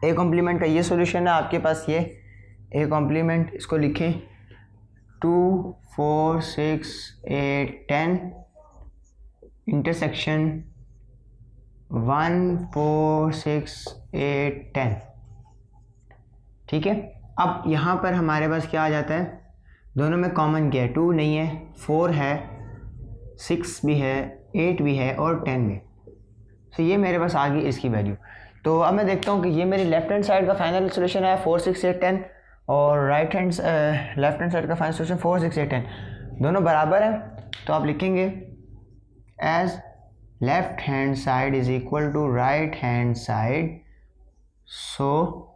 A complement का ये सॉल्यूशन है आपके पास, ये ए कॉम्प्लीमेंट, इसको लिखें 2 4 6 8 10 इंटरसेक्शन 1 4 6 8 10। ठीक है, अब यहाँ पर हमारे पास क्या आ जाता है? दोनों में कॉमन क्या है? 2 नहीं है, 4 है, 6 भी है, 8 भी है और 10 भी। तो ये मेरे पास आ गई इसकी वैल्यू। तो अब मैं देखता हूँ कि ये मेरी लेफ्ट हैंड साइड का फाइनल सोल्यूशन है 4, 6, 8, 10 और लेफ्ट हैंड साइड का फाइनल सोल्यूशन 4, 6, 8, 10 दोनों बराबर हैं। तो आप लिखेंगे as left hand side is equal to right hand side, so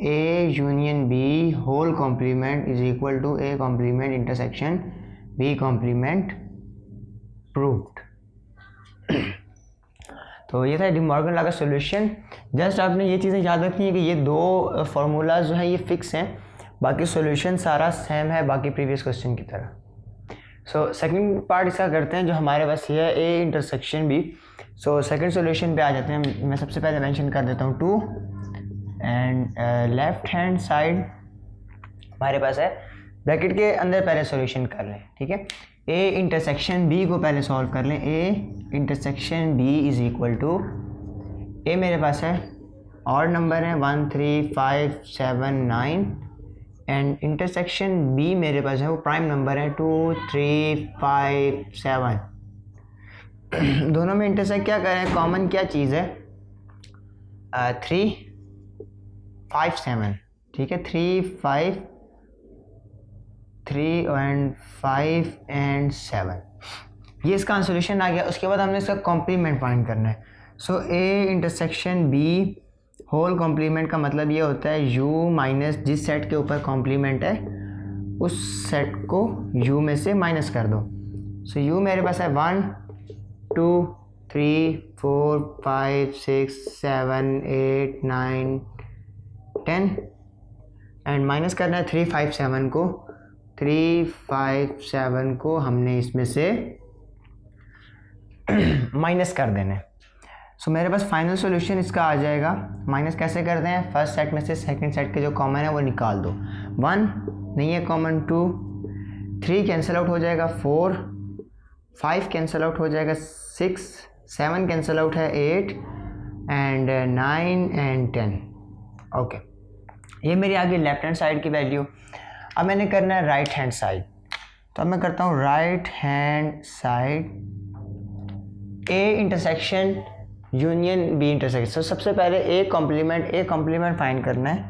A union B whole complement is equal to A complement intersection B complement proved। तो ये था डी मॉर्गन लॉ का सोल्यूशन। जस्ट आपने ये चीज़ें याद रखनी है कि ये दो फार्मूलाज जो है ये फिक्स हैं, बाकी सोल्यूशन सारा सेम है बाकी प्रीवियस क्वेश्चन की तरह। सो सेकंड पार्ट इसका करते हैं जो हमारे पास ये है A intersection B. So second solution पे आ जाते हैं। मैं सबसे पहले मेंशन कर देता हूँ 2 एंड लेफ्ट हैंड साइड हमारे पास है, ब्रैकेट के अंदर पहले सॉल्यूशन कर लें, ठीक है। ए इंटरसेक्शन बी को पहले सॉल्व कर लें। A intersection B is equal to, A मेरे पास है और नंबर है 1, 3, 5, 7, 9 एंड इंटरसेक्शन बी मेरे पास है वो प्राइम नंबर है 2, 3, 5, 7। दोनों में इंटरसेक्ट क्या करें, कॉमन क्या चीज़ है 3, 5, 7, ठीक है। 3, 5 एंड 5 एंड 7 ये इसका सोल्यूशन आ गया। उसके बाद हमने इसका कॉम्प्लीमेंट फाइंड करना है। So A intersection B whole complement का मतलब ये होता है u माइनस जिस सेट के ऊपर कॉम्प्लीमेंट है उस सेट को u में से माइनस कर दो। सो u मेरे पास है 1, 2, 3, 4, 5, 6, 7, 8, 9, 10 एंड माइनस करना है 3, 5, 7 को। 3, 5, 7 को हमने इसमें से माइनस कर देना है। सो मेरे पास फाइनल सॉल्यूशन इसका आ जाएगा। माइनस कैसे करते हैं, फर्स्ट सेट में से सेकंड सेट के जो कॉमन है वो निकाल दो। 1 नहीं है कॉमन, 2, 3 कैंसिल आउट हो जाएगा, 4, 5 कैंसिल आउट हो जाएगा, 6, 7 कैंसिल आउट है, 8 एंड 9 एंड 10। ओके, ये मेरी आ गई लेफ्ट हैंड साइड की वैल्यू। अब मैंने करना है राइट हैंड साइड। तो अब मैं करता हूँ right hand side A intersection union B intersection. तो सबसे पहले ए कॉम्प्लीमेंट फाइंड करना है।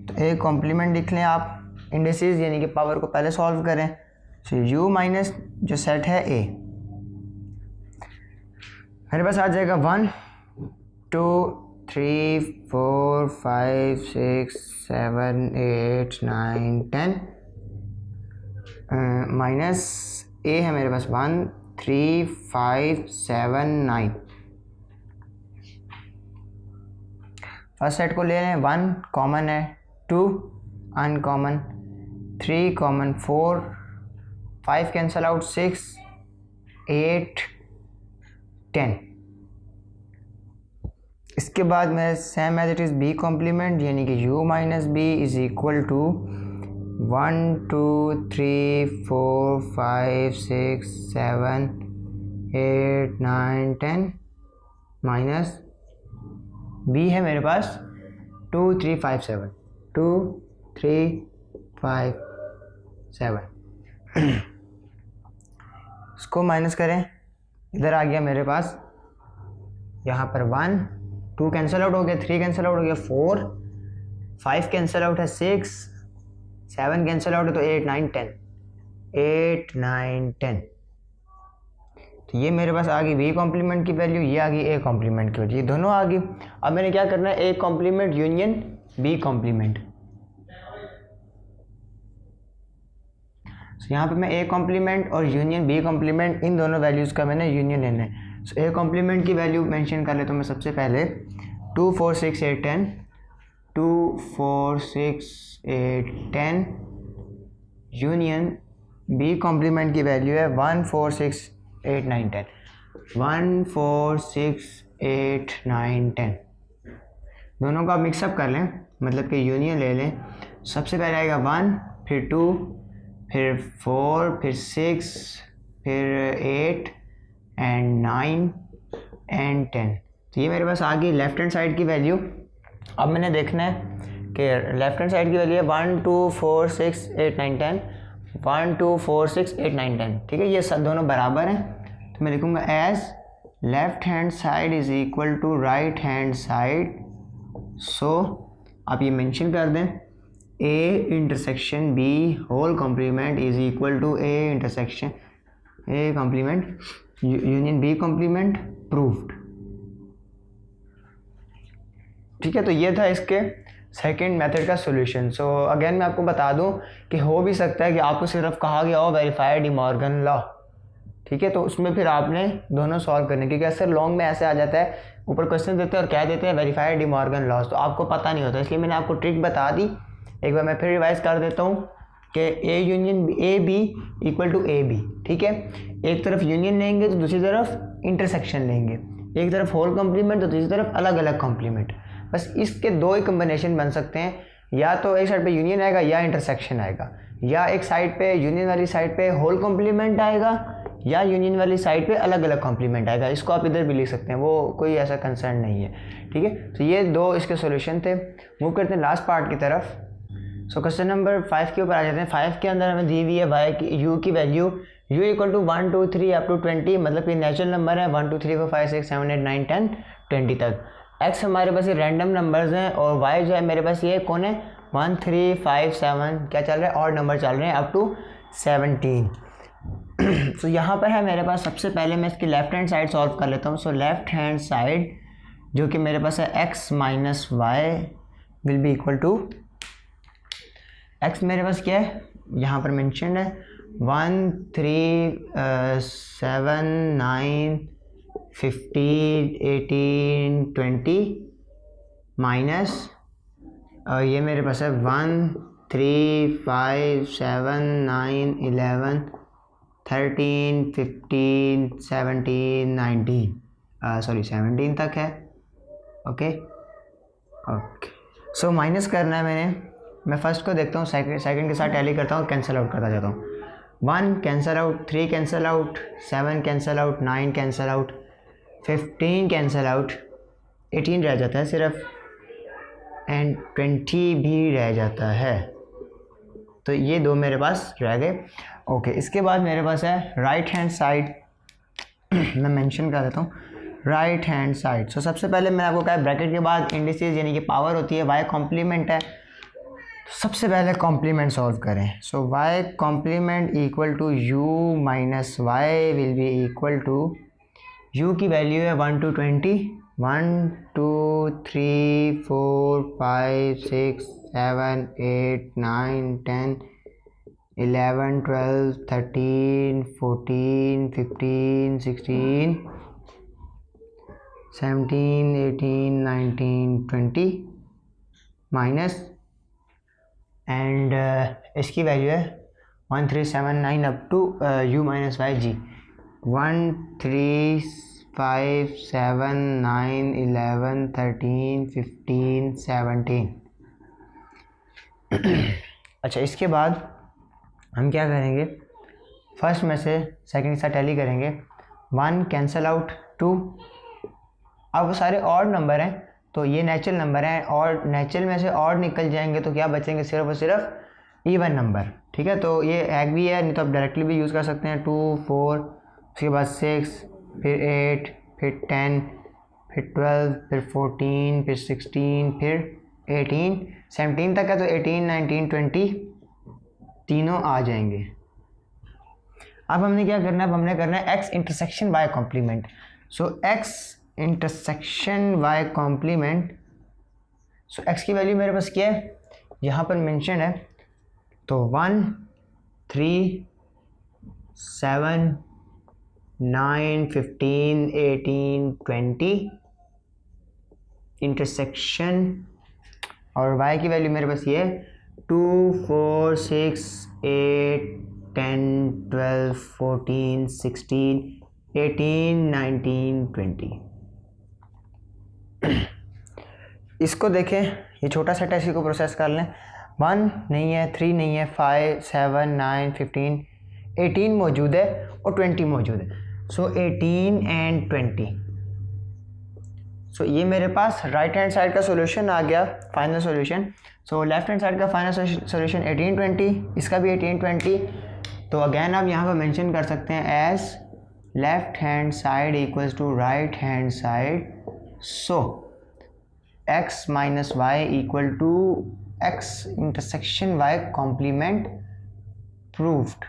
तो ए कॉम्प्लीमेंट लिख लें आप, इंडिसेस यानी कि पावर को पहले सॉल्व करें। तो यू माइनस जो सेट है ए मेरे पास आ जाएगा 1, 2, 3, 4, 5, 6, 7, 8, 9, 10 माइनस ए है मेरे पास 1, 3, 5, 7, 9। फर्स्ट सेट को ले लें, 1 कॉमन है, 2 अनकॉमन, 3 कॉमन, 4, 5 कैंसल आउट, 6, 8, 10। इसके बाद मैं same as it is B complement यानी कि u minus B is equal to 1, 2, 3, 4, 5, 6, 7, 8, 9, 10 minus B है मेरे पास 2, 3, 5, 7, 2, 3, 5, 7 इसको माइनस करें, इधर आ गया मेरे पास यहाँ पर 1, 2 कैंसिल आउट हो गया, 3 कैंसिल आउट हो गया, 4, 5 कैंसिल आउट है, 6, 7 कैंसिल आउट है तो 8, 9, 10, 8, 9, 10। तो ये मेरे पास आ गई बी कॉम्प्लीमेंट की वैल्यू, ये आ गई ए कॉम्प्लीमेंट की वैल्यू, ये दोनों आ गई। अब मैंने क्या करना है, A complement union B complement. तो यहाँ पे मैं ए कॉम्प्लीमेंट और यूनियन बी कॉम्प्लीमेंट इन दोनों वैल्यूज़ का मैंने यूनियन लेना है। सो ए कॉम्प्लीमेंट की वैल्यू मेंशन कर लेता हूँ मैं सबसे पहले 2, 4, 6, 8, 10, 2, 4, 6, 8, 10 यूनियन बी कॉम्प्लीमेंट की वैल्यू है 1, 4, 6, 8, 9, 10, 1, 4, 6, 8, 9, 10 दोनों को आप मिक्सअप कर लें, मतलब कि यूनियन ले लें। सबसे पहले आएगा 1, फिर 2, फिर 4, फिर 6, फिर 8 एंड 9 एंड 10। तो ये मेरे पास आ गई लेफ्ट हैंड साइड की वैल्यू। अब मैंने देखना है कि लेफ्ट हैंड साइड की वैल्यू है 1, 2, 4, 6, 8, 9, 10, 1, 2, 4, 6, 8, 9, 10, ठीक है। ये सब दोनों बराबर हैं तो मैं लिखूँगा as left hand side is equal to right hand side. So आप ये मेंशन कर दें, A intersection B whole complement is equal to A intersection A complement union B complement proved. ठीक है, तो ये था इसके सेकंड मेथड का सॉल्यूशन। सो अगेन मैं आपको बता दूं कि हो भी सकता है कि आपको सिर्फ कहा गया हो वेरीफाई डी मॉर्गन लॉ, ठीक है, तो उसमें फिर आपने दोनों सॉल्व करने, क्योंकि अक्सर लॉन्ग में ऐसे आ जाता है, ऊपर क्वेश्चन देते हैं और कह देते हैं वेरीफाई डी मॉर्गन लॉज, तो आपको पता नहीं होता, इसलिए मैंने आपको ट्रिक बता दी। एक बार मैं फिर रिवाइज कर देता हूँ कि A union A B equal to A B. ठीक है, एक तरफ यूनियन लेंगे तो दूसरी तरफ इंटरसेक्शन लेंगे, एक तरफ होल कॉम्प्लीमेंट तो दूसरी तरफ अलग अलग कॉम्प्लीमेंट। बस इसके दो ही कम्बिनेशन बन सकते हैं, या तो एक साइड पे यूनियन आएगा या इंटरसेक्शन आएगा, या एक साइड पे यूनियन वाली साइड पे होल कॉम्प्लीमेंट आएगा, या यूनियन वाली साइड पे अलग अलग कॉम्प्लीमेंट आएगा। इसको आप इधर भी लिख सकते हैं, वो कोई ऐसा कंसर्न नहीं है। ठीक है, तो ये दो इसके सॉल्यूशन थे। मूव करते हैं लास्ट पार्ट की तरफ। सो क्वेश्चन नंबर 5 के ऊपर आ जाते हैं। 5 के अंदर हमें दी हुई है वाई की यू की value u equal to 1 2 3 up to 20, मतलब कि नेचुरल नंबर है 1 2 3 4 5 6 7 8 9 10 20 तक। x हमारे पास ये रैंडम नंबर्स हैं और y जो है मेरे पास ये कौन है 1 3 5 7 क्या चल रहा है, और नंबर चल रहे हैं अप टू 17। सो यहाँ पर है मेरे पास, सबसे पहले मैं इसकी लेफ्ट हैंड साइड सॉल्व कर लेता हूँ। सो लेफ्ट हैंड साइड जो कि मेरे पास है x minus Y will be equal to, x मेरे पास क्या है यहाँ पर मेंशन है 1 3 7 9 15 18 20 माइनस ये मेरे पास है 1 3 5 7 9 11 13 15 17 19 सॉरी 17 तक है। ओके ओके, सो माइनस करना है मैंने। मैं फर्स्ट को देखता हूँ, सेकंड के साथ टैली करता हूँ, कैंसिल आउट करता जाता हूँ। 1 cancel out, 3 cancel out, 7 cancel out, 9 cancel out, 15 cancel out, 18 रह जाता है सिर्फ, एंड 20 भी रह जाता है। तो ये दो मेरे पास रह गए। ओके, इसके बाद मेरे पास है राइट हैंड साइड। मैं मेंशन कर देता हूँ राइट हैंड साइड। सो सबसे पहले मैंने आपको कहा ब्रैकेट के बाद इंडिसेस यानी कि पावर होती है, वाई कॉम्प्लीमेंट है, तो सबसे पहले कॉम्प्लीमेंट सॉल्व करें। So Y complement equal to U minus Y will be equal to, U की वैल्यू है 1 to 20, 1 2 3 4 5 6 7 8 9 10 11 12 13 14 15 16 17 18 19 20 माइनस, एंड इसकी वैल्यू है 1 3 7 9 up to u minus Y G 1 3 5 7 9 11 13 15 17। अच्छा, इसके बाद हम क्या करेंगे, फर्स्ट में से सेकंड के साथ टैली करेंगे। 1 कैंसिल आउट 2, अब वो सारे ऑड नंबर हैं तो ये नेचुरल नंबर हैं, और नेचुरल में से ऑड निकल जाएंगे तो क्या बचेंगे, सिर्फ और सिर्फ इवन नंबर। ठीक है, तो ये एक भी है, नहीं तो आप डायरेक्टली भी यूज़ कर सकते हैं। 2 4, उसके बाद 6, फिर 8, फिर 10, फिर 12, फिर 14, फिर 16, फिर 18 17 तक है, तो 18 19 20 तीनों आ जाएंगे। अब हमने क्या करना है, अब हमने करना है x इंटरसेक्शन y कॉम्प्लीमेंट। सो x इंटरसेक्शन y कॉम्प्लीमेंट, सो x की वैल्यू मेरे पास क्या है यहाँ पर मेंशन है, तो 1 3 7 9 15 18 20 इंटरसेक्शन, और y की वैल्यू मेरे पास ये 2 4 6 8 10 12 14 16 18 19 20। इसको देखें, ये छोटा सा टेस्ट को प्रोसेस कर लें। 1 नहीं है, 3 नहीं है, 5 7 9 15 18 मौजूद है और 20 मौजूद है। सो 18 एंड 20, सो ये मेरे पास राइट हैंड साइड का सॉल्यूशन आ गया, फाइनल सॉल्यूशन। सो लेफ्ट हैंड साइड का फाइनल सॉल्यूशन 18 20, इसका भी 18 20। तो अगेन आप यहाँ पर मेंशन कर सकते हैं as left hand side equals to right hand side, so x minus Y equal to x intersection y complement proved.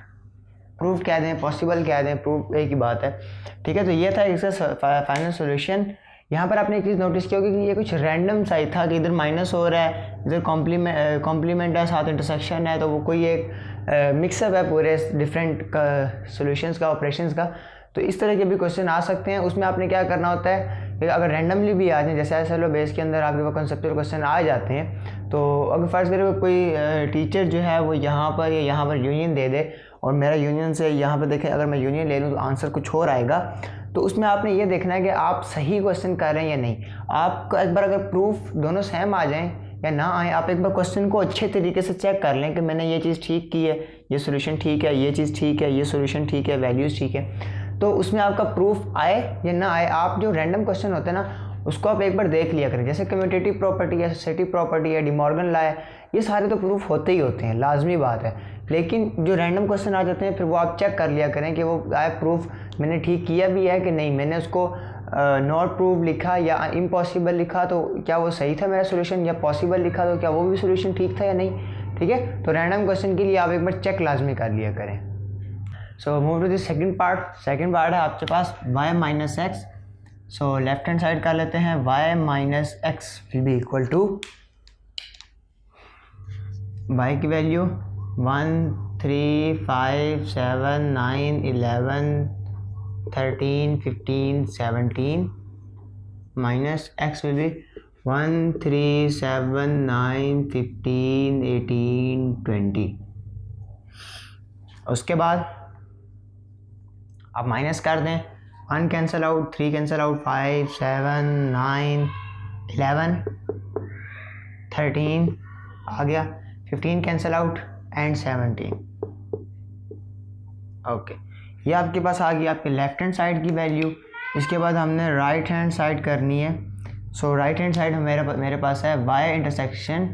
Proof कह दें, पॉसिबल कह दें, प्रूफ एक ही बात है, ठीक है। तो ये था इसका फाइनल सॉल्यूशन। यहाँ पर आपने एक चीज़ नोटिस किया होगी कि ये कुछ रैंडम सा ही था कि इधर माइनस हो रहा है, इधर कॉम्प्लीमेंट है, साथ इंटरसेक्शन है, तो वो कोई एक मिक्सअप है पूरे डिफरेंट सॉल्यूशंस का, ऑपरेशंस का। तो इस तरह के भी क्वेश्चन आ सकते हैं। उसमें आपने क्या करना होता है कि अगर रैंडमली भी आ जाए, जैसे एसएलओ बेस के अंदर आपके पास कंसेप्चुअल क्वेश्चन आ जाते हैं, तो अगर फर्ज करें कोई टीचर जो है वो यहाँ पर या यहाँ पर यूनियन दे दे और मेरा यूनियन से यहाँ पर देखें, अगर मैं यूनियन ले लूँ तो आंसर कुछ और आएगा, तो उसमें आपने ये देखना है कि आप सही क्वेश्चन कर रहे हैं या नहीं। आपका एक बार अगर प्रूफ दोनों सेम आ जाएं या ना आए, आप एक बार क्वेश्चन को अच्छे तरीके से चेक कर लें कि मैंने ये चीज़ ठीक की है, ये सोल्यूशन ठीक है, ये चीज़ ठीक है, ये सोल्यूशन ठीक है, वैल्यूज़ ठीक है, तो उसमें आपका प्रूफ आए या ना आए, आप जो रैंडम क्वेश्चन होते हैं ना उसको आप एक बार देख लिया करें। जैसे कम्यूटेटिव प्रॉपर्टी है, एसोसिएटिव प्रॉपर्टी है, डिमॉर्गन लॉ है, ये सारे तो प्रूफ होते ही होते हैं, लाजमी बात है। लेकिन जो रैंडम क्वेश्चन आ जाते हैं फिर वो आप चेक कर लिया करें कि वो आए प्रूफ मैंने ठीक किया भी है कि नहीं, मैंने उसको नॉट प्रूव लिखा या इम्पॉसिबल लिखा तो क्या वो सही था मेरा सोल्यूशन, या पॉसिबल लिखा तो क्या वो भी सोल्यूशन ठीक था या नहीं, ठीक है। तो रैंडम क्वेश्चन के लिए आप एक बार चेक लाजमी कर लिया करें। So move to the second part. Second part है आपके पास y minus X. So left hand side कर लेते हैं, y minus X will be equal to y की value 1 3 5 7 9 11 13 15 17 minus x will be 1 3 7 9 15 18 20। उसके बाद आप माइनस कर दें, 1 कैंसिल आउट, 3 कैंसिल आउट, 5 7 9 11 13 आ गया, 15 कैंसिल आउट एंड 17। ओके, ये आपके पास आ गई आपके लेफ्ट हैंड साइड की वैल्यू। इसके बाद हमने राइट हैंड साइड करनी है। सो राइट हैंड साइड मेरे पास है y इंटरसेक्शन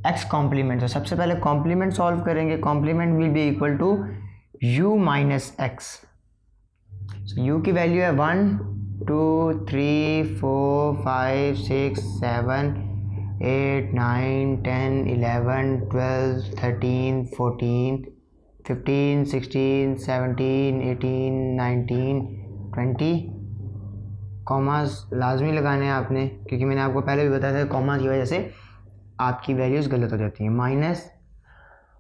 x कॉम्प्लीमेंट। तो सबसे पहले कॉम्प्लीमेंट सॉल्व करेंगे। Complement will be equal to u minus X. So u की वैल्यू है 1 2 3 4 5 6 7 8 9 10 11 12 13 14 15 16 17 18 19 20। कॉमास लाजमी लगाने हैं आपने, क्योंकि मैंने आपको पहले भी बताया था कॉमा की वजह से आपकी वैल्यूज़ गलत हो जाती हैं। माइनस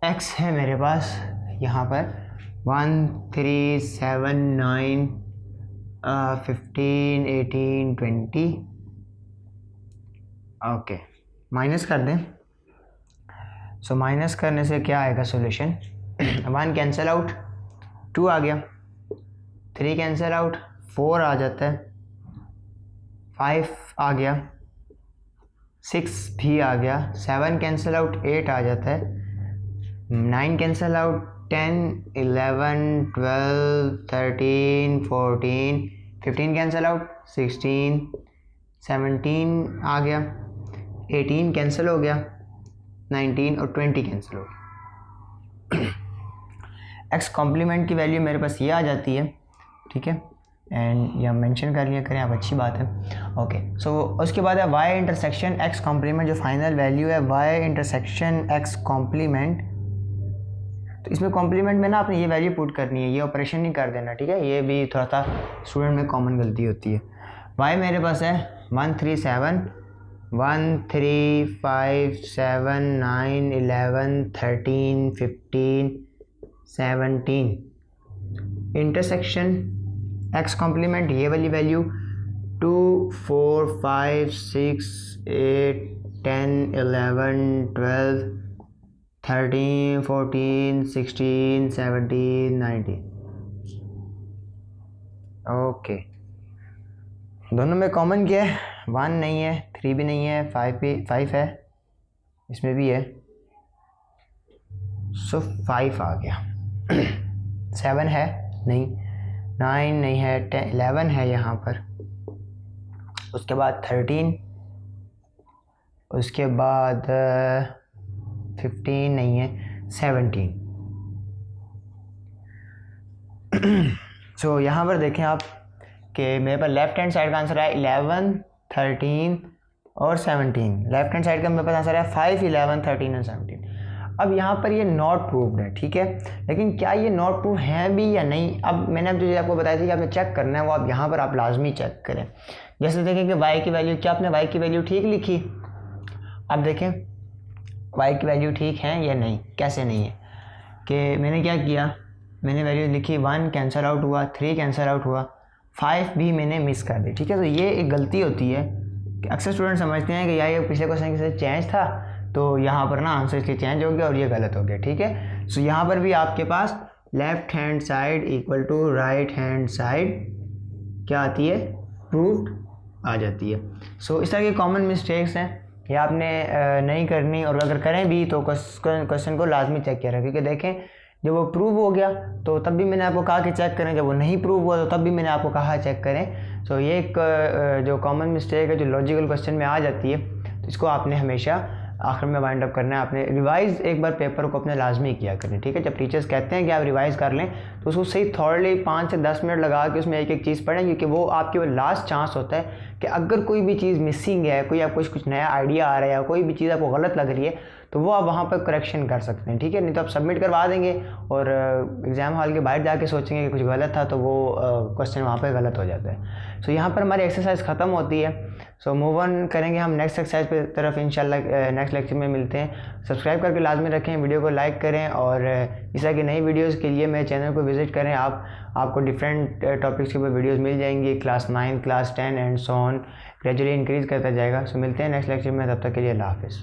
एक्स है मेरे पास यहाँ पर 1 3 7 9 15 18 20। ओके, माइनस कर दें। सो माइनस करने से क्या आएगा सोल्यूशन, 1 कैंसिल आउट, 2 आ गया, 3 कैंसिल आउट, 4 आ जाता है, 5 आ गया, 6 भी आ गया, 7 कैंसिल आउट, 8 आ जाता है, 9 कैंसिल आउट, 10 11 12 13 14 15 कैंसिल आउट, 16 17 आ गया, 18 कैंसिल हो गया, 19 और 20 कैंसिल हो गया। एक्स कॉम्प्लीमेंट की वैल्यू मेरे पास ये आ जाती है, ठीक है, एंड यह मेंशन कर लिया करें आप, अच्छी बात है। ओके, सो उसके बाद है y इंटरसेक्शन x कॉम्प्लीमेंट, जो फाइनल वैल्यू है y इंटरसेक्शन x कॉम्प्लीमेंट। तो इसमें कॉम्प्लीमेंट में ना आपने ये वैल्यू पुट करनी है, ये ऑपरेशन नहीं कर देना, ठीक है। ये भी थोड़ा सा स्टूडेंट में कॉमन गलती होती है। y मेरे पास है 1 3 7 1 3 5 7 9 11 13 15 17 इंटरसेक्शन x कॉम्प्लीमेंट ये वाली वैल्यू 2 4 5 6 8 10 11 12 13 14 16 17 19। ओके, दोनों में कॉमन क्या है, 1 नहीं है, 3 भी नहीं है, 5 है, इसमें भी है, सो 5 आ गया। 7 है नहीं, 9 नहीं है, 10 11 है यहाँ पर, उसके बाद 13, उसके बाद 15 नहीं है, 17। सो यहाँ पर देखें आप कि मेरे पास लेफ्ट हैंड साइड का आंसर है 11, 13 और 17। लेफ्ट हैंड साइड का मेरे पास आंसर है 5, 11, 13 और 17। अब यहाँ पर ये नॉट प्रूव्ड है, ठीक है, लेकिन क्या ये नॉट प्रूव है भी या नहीं? अब मैंने अब जो आपको बताया था कि आपने चेक करना है वो आप यहाँ पर आप लाजमी चेक करें। जैसे देखें कि y की वैल्यू, क्या आपने y की वैल्यू ठीक लिखी? अब देखें y की वैल्यू ठीक है या नहीं, कैसे नहीं है कि मैंने क्या किया, मैंने वैल्यू लिखी 1 कैंसिल आउट हुआ, 3 कैंसिल आउट हुआ, 5 भी मैंने मिस कर दी, ठीक है। तो ये एक गलती होती है कि अक्सर स्टूडेंट समझते हैं कि यार ये पिछले क्वेश्चन के साथ चेंज था तो यहाँ पर ना आंसर इसलिए चेंज हो गया और ये गलत हो गया, ठीक है। सो यहाँ पर भी आपके पास left hand side equal to right hand side क्या आती है, प्रूव्ड आ जाती है। सो इस तरह की कॉमन मिस्टेक्स हैं, ये आपने नहीं करनी, और अगर करें भी तो क्वेश्चन को लाजमी चेक किया रहे, क्योंकि देखें जब वो प्रूव हो गया तो तब भी मैंने आपको कहा कि चेक करें, जब वो नहीं प्रूव हुआ तो तब भी मैंने आपको कहा चेक करें। सो ये एक जो कॉमन मिस्टेक है जो लॉजिकल क्वेश्चन में आ जाती है, तो इसको आपने हमेशा आखिर में वाइंड अप करना है। आपने रिवाइज़ एक बार पेपर को अपने लाजमी किया करें, ठीक है। जब टीचर्स कहते हैं कि आप रिवाइज़ कर लें तो उसको सही थॉरली 5 से 10 मिनट लगा के उसमें एक एक चीज़ पढ़ें, क्योंकि वो आपके वो लास्ट चांस होता है कि अगर कोई भी चीज़ मिसिंग है, कोई आपको कुछ नया आइडिया आ रहा है या कोई भी चीज़ आपको गलत लग रही है तो वो आप वहाँ पर करेक्शन कर सकते हैं, ठीक है। नहीं तो आप सबमिट करवा देंगे और एग्ज़ाम हॉल के बाहर जाके सोचेंगे कि कुछ गलत था तो वो क्वेश्चन वहाँ पर गलत हो जाता है। सो यहाँ पर हमारी एक्सरसाइज ख़त्म होती है। सो मूव ऑन करेंगे हम नेक्स्ट एक्सरसाइज पे तरफ इंशाल्लाह नेक्स्ट लेक्चर में मिलते हैं। सब्सक्राइब करके लाजमी रखें, वीडियो को लाइक करें और इस तरह की नई वीडियोस के लिए मेरे चैनल को विज़िट करें। आपको डिफरेंट टॉपिक्स के ऊपर वीडियोस मिल जाएंगी, class 9, class 10 and so on, gradually increase करता जाएगा। सो मिलते हैं नेक्स्ट लेक्चर में, तब तक के लिए अल्लाह हाफ़िज़।